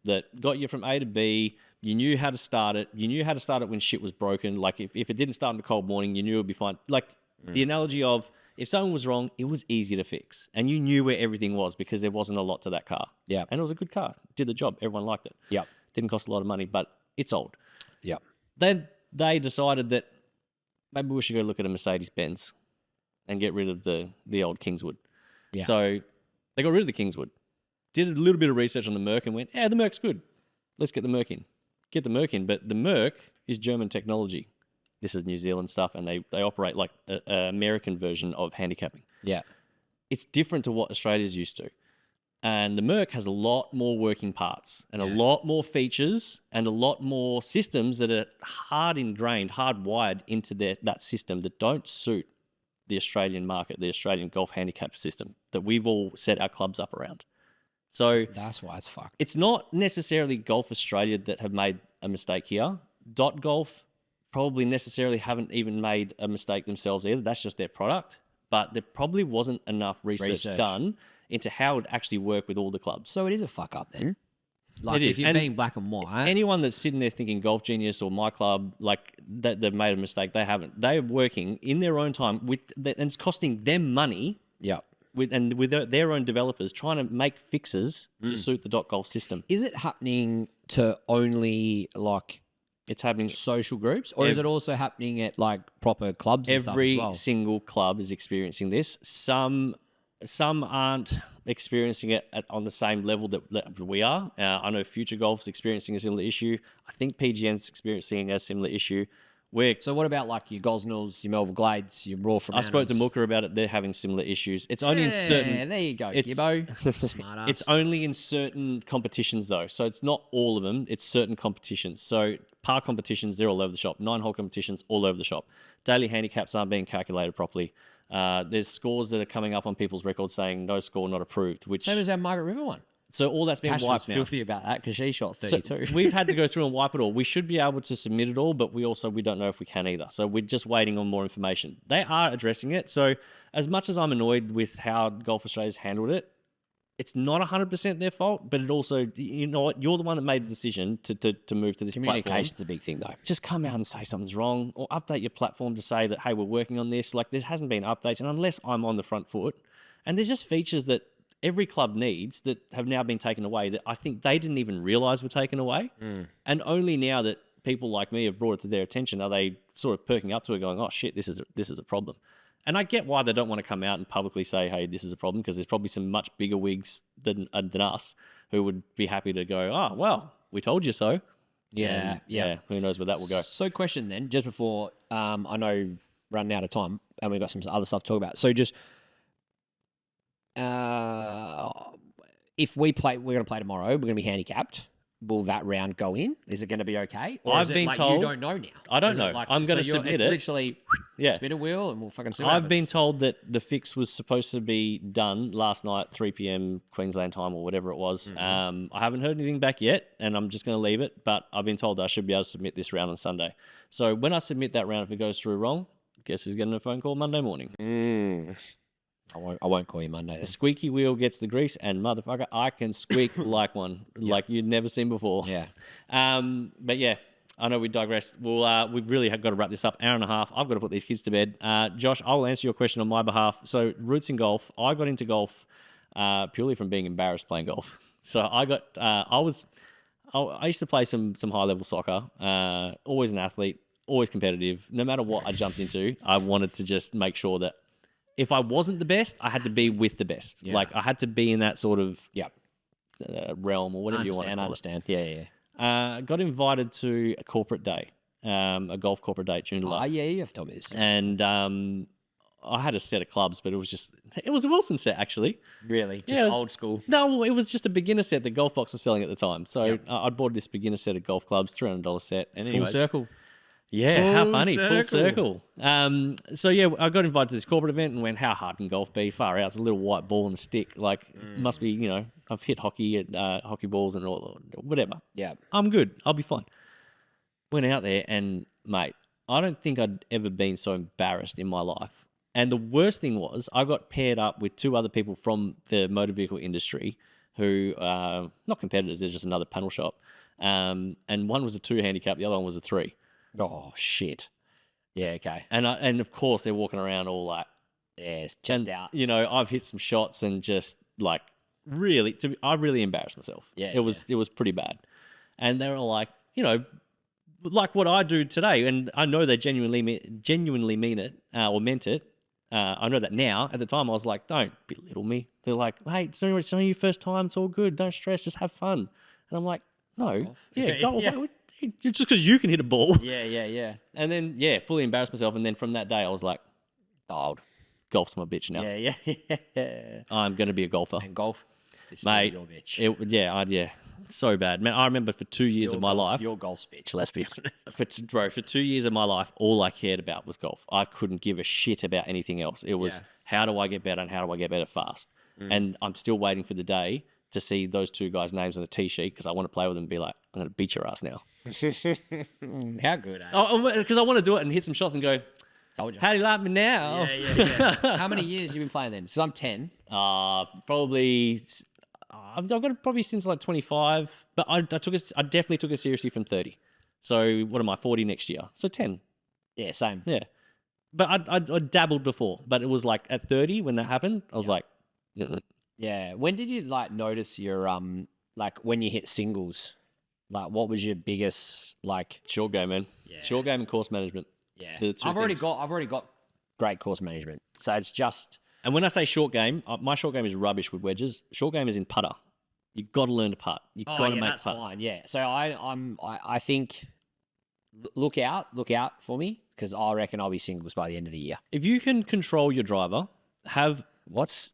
that got you from A to B. You knew how to start it. You knew how to start it when shit was broken. Like if it didn't start in a cold morning, you knew it would be fine. Like the analogy of if something was wrong, it was easy to fix. And you knew where everything was because there wasn't a lot to that car. Yeah. And it was a good car. Did the job. Everyone liked it. Yep. Didn't cost a lot of money, but it's old. Yep. Then they decided that maybe we should go look at a Mercedes-Benz and get rid of the old Kingswood. Yeah. So they got rid of the Kingswood, did a little bit of research on the Merc and went, yeah, the Merc's good. Let's get the Merc in. Get the Merc in. But the Merc is German technology. This is New Zealand stuff, and they operate like an American version of handicapping. Yeah. It's different to what Australia's used to. And the Merc has a lot more working parts and a lot more features and a lot more systems that are hardwired into that system that don't suit the Australian market, the Australian golf handicap system that we've all set our clubs up around. So that's why it's fucked. It's not necessarily Golf Australia that have made a mistake here. Golf probably necessarily haven't even made a mistake themselves either. That's just their product. But there probably wasn't enough research done into how it would actually work with all the clubs. So it is a fuck up then. Like it is. If you're being black and white. Anyone that's sitting there thinking Golf Genius or my club, like that they've made a mistake, they haven't. They're working in their own time and it's costing them money. Yeah. With their own developers trying to make fixes to suit the .golf system. Is it happening to only like it's happening social groups, or is it also happening at like proper clubs and stuff as well? Every single club is experiencing this. Some aren't experiencing it on the same level that we are. I know Future Golf's experiencing a similar issue. I think PGN's experiencing a similar issue. So what about like your Gosnells, your Melville Glades, your Raw from I spoke to Mooker about it. They're having similar issues. It's only in certain... Yeah, there you go, Gibbo. Smart ass. It's only in certain competitions though. So it's not all of them. It's certain competitions. So par competitions, they're all over the shop. 9-hole competitions, all over the shop. Daily handicaps aren't being calculated properly. There's scores that are coming up on people's records saying no score not approved. Which same as our Margaret River one. So all that's been Tash wiped was now. filthy about that because she shot 32. So we've had to go through and wipe it all. We should be able to submit it all, but we don't know if we can either. So we're just waiting on more information. They are addressing it. So as much as I'm annoyed with how Golf Australia's handled it, it's not 100% their fault, but it also, you know what, you're the one that made the decision to move to this platform. Communication's a big thing though. Just come out and say something's wrong or update your platform to say that, hey, we're working on this. Like there hasn't been updates, and unless I'm on the front foot, and there's just features that every club needs that have now been taken away that I think they didn't even realise were taken away. And only now that people like me have brought it to their attention are they sort of perking up to it going, oh shit, this is a problem. And I get why they don't want to come out and publicly say, hey, this is a problem, because there's probably some much bigger wigs than us who would be happy to go, oh, well, we told you so. Yeah. Who knows where that will go. So question then, just before, I know running out of time and we've got some other stuff to talk about. So just, if we're going to play tomorrow, we're going to be handicapped. Will that round go in? Is it going to be okay? Or I've is it been like told. You don't know now. I don't know. I'm going to submit it. Literally spin a wheel and we'll fucking see what I've been happens. told that the fix was supposed to be done last night, 3 p.m. Queensland time or whatever it was. I haven't heard anything back yet, and I'm just going to leave it. But I've been told that I should be able to submit this round on Sunday. So when I submit that round, if it goes through wrong, guess who's getting a phone call Monday morning? I won't call you Monday. The squeaky wheel gets the grease, and motherfucker, I can squeak like one, like you'd never seen before. Yeah. But yeah, I know we digressed. We've really got to wrap this up. Hour and a half. I've got to put these kids to bed. Josh, I'll answer your question on my behalf. So roots in golf. I got into golf purely from being embarrassed playing golf. So I used to play some high level soccer. Always an athlete, always competitive. No matter what I jumped into, I wanted to just make sure that if I wasn't the best, I had to be with the best. Yeah. Like I had to be in that sort of realm or whatever you want to call it. Understand. Yeah. Got invited to a corporate day, a golf corporate day at Joondalup. Oh, yeah, you have told me this. And I had a set of clubs, but it was a Wilson set actually. Really? Just old school? No, it was just a beginner set that Golf Box was selling at the time. So I bought this beginner set of golf clubs, $300 set. And Full circle. Yeah, how funny. Full circle. So yeah, I got invited to this corporate event and went, how hard can golf be? Far out. It's a little white ball and a stick. Like, must be, I've hit hockey balls and all whatever. Yeah. I'm good. I'll be fine. Went out there and, mate, I don't think I'd ever been so embarrassed in my life. And the worst thing was I got paired up with 2 other people from the motor vehicle industry who are not competitors. They're just another panel shop. And one was a 2 handicap. The other one was a 3. Oh, shit. Yeah, okay. And of course, they're walking around all like, Yeah, it's just out. You know, I've hit some shots and just like really, I really embarrassed myself. Yeah, it was pretty bad. And they were like, you know, like what I do today, and I know they genuinely mean it or meant it. I know that now. At the time, I was like, don't belittle me. They're like, hey, it's only your first time. It's all good. Don't stress. Just have fun. And I'm like, no, yeah, go away. Just because you can hit a ball. Yeah. And then, fully embarrassed myself. And then from that day, I was like, oh, golf's my bitch now. Yeah. I'm going to be a golfer. And golf is still Mate, your bitch. So bad. Man, I remember for 2 years of my life. Your golf's bitch, let's be honest. For 2 years of my life, all I cared about was golf. I couldn't give a shit about anything else. It was how do I get better and how do I get better fast? And I'm still waiting for the day to see those 2 guys' names on a tee sheet because I want to play with them and be like, I'm going to beat your ass now. How good, eh? Oh, because I want to do it and hit some shots and go, told you. How do you like me now? Yeah. How many years have you been playing then? So I'm 10. Probably... I've got it probably since like 25, but I definitely took it seriously from 30. So what am I, 40 next year? So 10. Yeah, same. Yeah. But I dabbled before, but it was like at 30 when that happened, I was like... Yeah. When did you like notice your, like when you hit singles, like what was your biggest, like... Short game, man. Yeah. Short game and course management. Yeah. I've already got great course management. So it's just... And when I say short game, my short game is rubbish with wedges. Short game is in putter. You got to learn to putt. You got to make that's putts. fine. Yeah. So I think look out for me because I reckon I'll be singles by the end of the year. If you can control your driver, have what's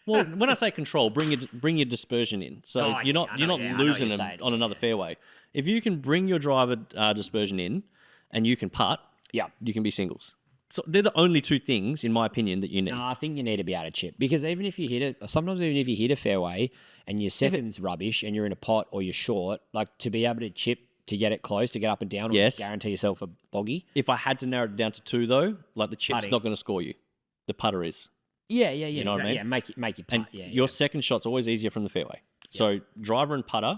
well, when I say control, bring your dispersion in. So you're not losing them on another fairway. If you can bring your driver dispersion in, and you can putt, you can be singles. So they're the only 2 things, in my opinion, that you need. No, I think you need to be able to chip because even if you hit it, sometimes even if you hit a fairway and your second's rubbish and you're in a pot or you're short, like to be able to chip to get it close, to get up and down, or just guarantee yourself a bogey. If I had to narrow it down to 2, though, like the chip's Putting. not going to score you. The putter is. Yeah. You know what I mean? Yeah, make it putt. And your second shot's always easier from the fairway. So driver and putter,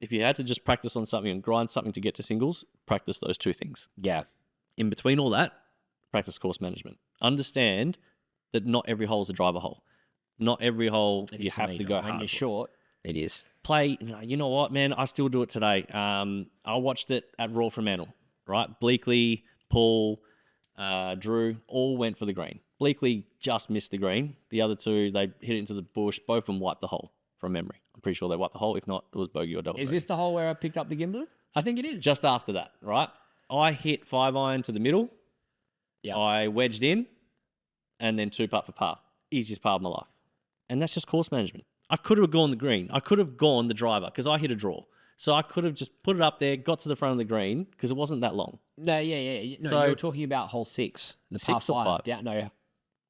if you had to just practice on something and grind something to get to singles, practice those 2 things. Yeah. In between all that, practice course management. Understand that not every hole is a driver hole. Not every hole you have to go hard. When you're short, it is. Play, you know what, man? I still do it today. I watched it at Royal Fremantle, right? Bleakley, Paul, Drew, all went for the green. Bleakley just missed the green. The other 2, they hit it into the bush. Both of them wiped the hole from memory. I'm pretty sure they wiped the hole. If not, it was bogey or double. Is this the hole where I picked up the gimbal? I think it is. Just after that, right? I hit 5-iron to the middle. Yeah. I wedged in and then 2-putt for par. Easiest par of my life. And that's just course management. I could have gone the green. I could have gone the driver because I hit a draw. So I could have just put it up there, got to the front of the green because it wasn't that long. No, yeah. No, So- you were talking about hole 6. The 6 par or 5. five? Down,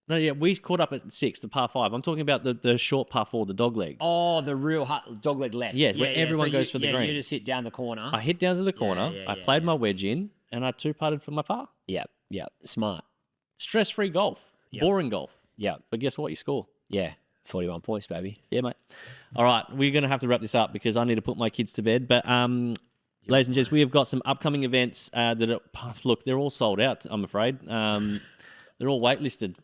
No, yeah, we caught up at 6, the par 5. I'm talking about the short par 4, the dog leg. Oh, the real dogleg left. Yes, where everyone goes for the green. You just hit down the corner. I hit down to the corner. I played my wedge in and I 2-putted for my par. Yeah. Smart. Stress-free golf. Boring golf. Yeah. But guess what? You score. Yeah. 41 points, baby. Yeah, mate. All right, we're going to have to wrap this up because I need to put my kids to bed. But, ladies and gents, we have got some upcoming events look, they're all sold out, I'm afraid. They're all waitlisted.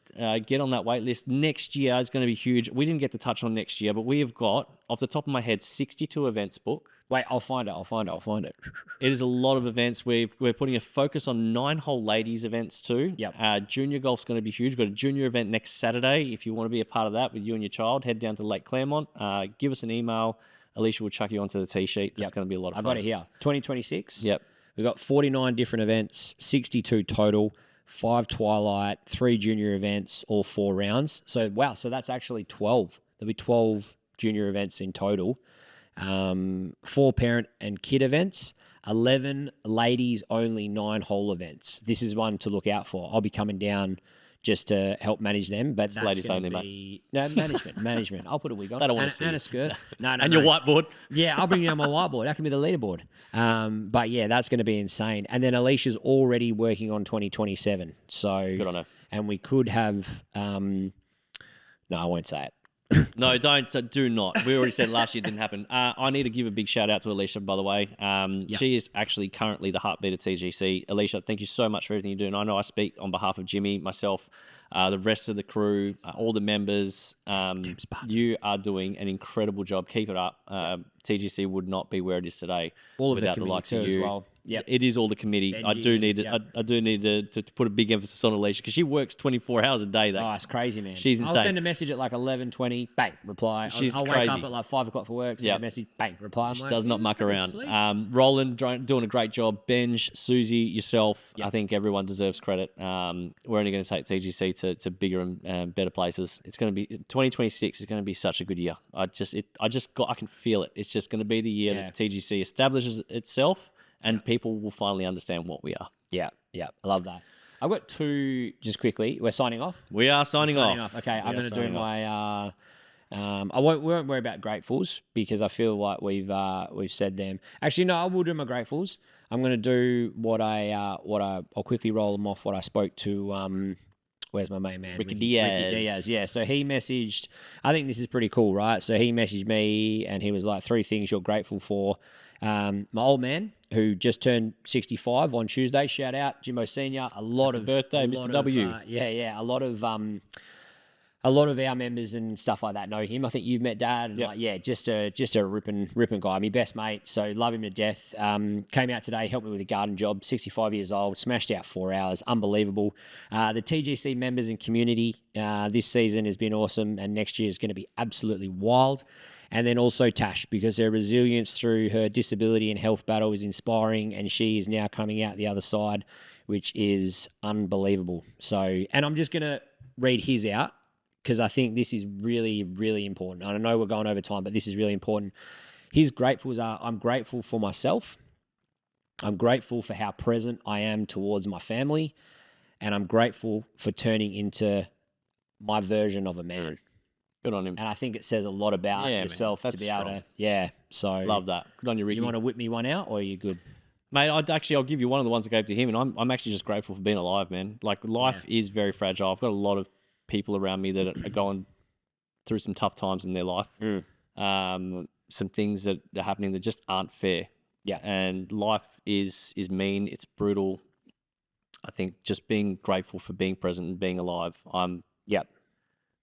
Get on that wait list. Next year is going to be huge. We didn't get to touch on next year, but we have got, off the top of my head, 62 events booked. Wait, I'll find it. It is a lot of events. We're putting a focus on 9-hole ladies events too. Yep. Junior golf's going to be huge. We've got a junior event next Saturday. If you want to be a part of that with you and your child, head down to Lake Claremont. Give us an email. Alicia will chuck you onto the tee sheet. That's going to be a lot of fun. I've got it here. 2026. Yep. We've got 49 different events, 62 total, 5 twilight, 3 junior events, all 4 rounds. So, wow. So that's actually 12. There'll be 12 junior events in total. 4 parent and kid events, 11 ladies only 9-hole events. This is one to look out for. I'll be coming down just to help manage them. But that's ladies going to only, be no management. I'll put a wig on. They don't want to see and you. a skirt. No, And your whiteboard. Yeah, I'll bring you on my whiteboard. That can be the leaderboard. But yeah, that's going to be insane. And then Alicia's already working on 2027. So Good on her. And we could have. No, I won't say it. No, don't. So do not. We already said last year didn't happen. I need to give a big shout out to Alicia, by the way. She is actually currently the heartbeat of TGC. Alicia, thank you so much for everything you do. And I know I speak on behalf of Jimmy, myself, the rest of the crew, all the members. You are doing an incredible job. Keep it up. TGC would not be where it is today without the likes of you. As well. Yep. It is all the committee. Benji, I do need to put a big emphasis on Alicia because she works 24 hours a day. Though. Oh, it's crazy, man. She's insane. I'll send a message at like 11:20, bang, reply. I'll wake up at like 5 o'clock for work, send a message, bang, reply. She does not muck around. Roland doing a great job. Benj, Susie, yourself. Yep. I think everyone deserves credit. We're only going to take TGC to bigger and better places. It's going to be 2026 is going to be such a good year. I can feel it. It's just going to be the year that TGC establishes itself. And people will finally understand what we are. Yeah. I love that. I've got two, just quickly. We're signing off? We are signing off. Okay, I'm going to do my... we won't worry about gratefuls because I feel like we've said them. Actually, no, I will do my gratefuls. I'm going to do I'll quickly roll them off what I spoke to... where's my main man? Ricky Diaz. Ricky Diaz, yeah. So he messaged... I think this is pretty cool, right? So he messaged me and he was like, 3 things you're grateful for. My old man, who just turned 65 on Tuesday. Shout out, Jimbo Senior. Happy birthday, Mr. W. A lot of our members and stuff like that know him. I think you've met Dad, and just a ripping guy. My best mate, so love him to death. Came out today, helped me with a garden job. 65 years old, smashed out 4 hours, unbelievable. The TGC members and community this season has been awesome, and next year is going to be absolutely wild. And then also Tash, because her resilience through her disability and health battle is inspiring, and she is now coming out the other side, which is unbelievable. So, and I'm just going to read his out because I think this is really, really important. I know we're going over time, but this is really important. His gratefuls are, I'm grateful for myself. I'm grateful for how present I am towards my family. And I'm grateful for turning into my version of a man. Good on him. And I think it says a lot about yourself to be able to... so... Love that. Good on you, Ricky. You want to whip me one out, or are you good? Mate, I'll give you one of the ones I gave to him, and I'm actually just grateful for being alive, man. Like, life is very fragile. I've got a lot of people around me that are going through some tough times in their life. Some things that are happening that just aren't fair. Yeah. And life is mean. It's brutal. I think just being grateful for being present and being alive.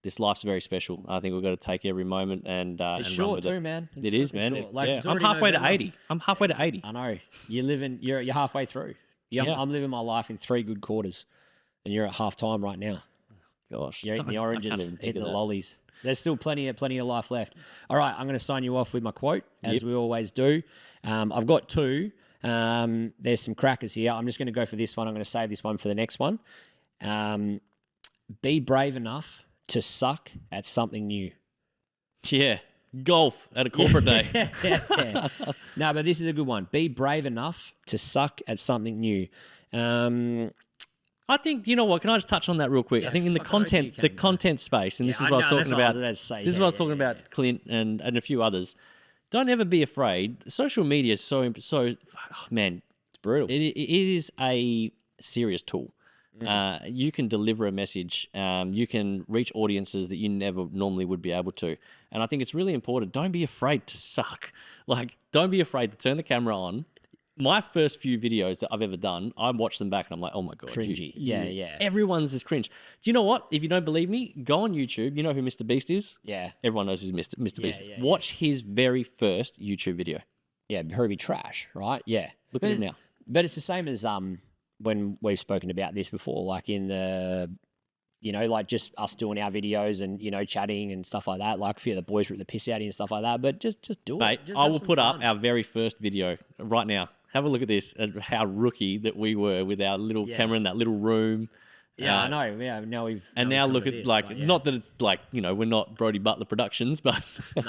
This life's very special. I think we've got to take every moment and it's and short run with too, it. man. It is, man. Short. Like, I'm halfway to 80. I'm halfway to 80. I know. You're halfway through. I'm living my life in 3 good quarters, and you're at half time right now. Gosh, you're eating the oranges, eating the lollies. There's still plenty of life left. All right, I'm going to sign you off with my quote, as we always do. I've got 2. There's some crackers here. I'm just going to go for this one. I'm going to save this one for the next one. Be brave enough to suck at something new. Yeah. Golf at a corporate day. No, but this is a good one. Be brave enough to suck at something new. I think, you know what, can I just touch on that real quick? I think in the content space, and this is what I was talking about. This is what I was talking about, Clint and a few others. Don't ever be afraid. Social media is so man, it's brutal. It is a serious tool. You can deliver a message. You can reach audiences that you never normally would be able to. And I think it's really important. Don't be afraid to suck. Like, don't be afraid to turn the camera on. My first few videos that I've ever done, I watch them back and I'm like, oh my God. Cringy. Yeah. Everyone's is cringe. Do you know what? If you don't believe me, go on YouTube. You know who Mr. Beast is? Yeah. Everyone knows who Mr. Beast is. Watch his very first YouTube video. Yeah, Herbie Trash, right? Yeah. Look at him now. But it's the same as when we've spoken about this before, like in the, like just us doing our videos and, chatting and stuff like that. Like a few of the boys rip the piss out of you and stuff like that, but just do it. Mate, I will put up our very first video right now. Have a look at this and how rookie that we were with our little camera in that little room. Yeah, I know. Yeah, now we've now come look to at this, like, but yeah. not that it's like, we're not Brody Butler Productions, but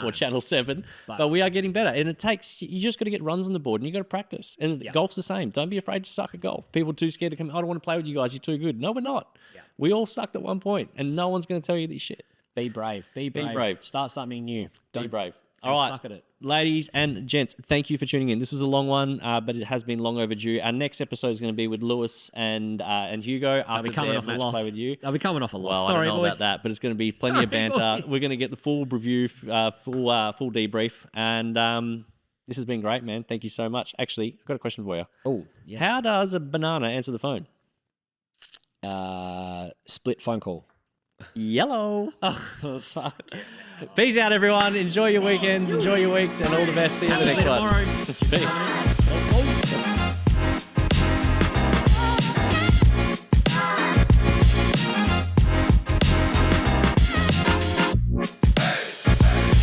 or Channel 7, But- but we are getting better. And it takes, you just got to get runs on the board and you got to practice. And Yeah. golf's the same. Don't be afraid to suck at golf. People are too scared to come, I don't want to play with you guys. You're too good. No, we're not. Yeah. We all sucked at one point and no one's going to tell you this shit. Be brave. Be brave. brave. Start something new. Be Don't brave. don't All right, suck at it. ladies and gents, thank you for tuning in. This was a long one, but it has been long overdue. Our next episode is going to be with Lewis and Hugo I'll after be coming their off a match loss. play with you. I'll be coming off a loss. Well, Sorry, I don't know boys. about that, but it's going to be plenty of Sorry, banter. boys. We're going to get the full review, full debrief, and this has been great, man. Thank you so much. Actually, I've got a question for you. Oh, yeah. How does a banana answer the phone? Split phone call. Yellow. Oh, fuck. Peace out, everyone. Enjoy your weekends, enjoy your weeks, and all the best. See you in the next one. Tomorrow. Peace.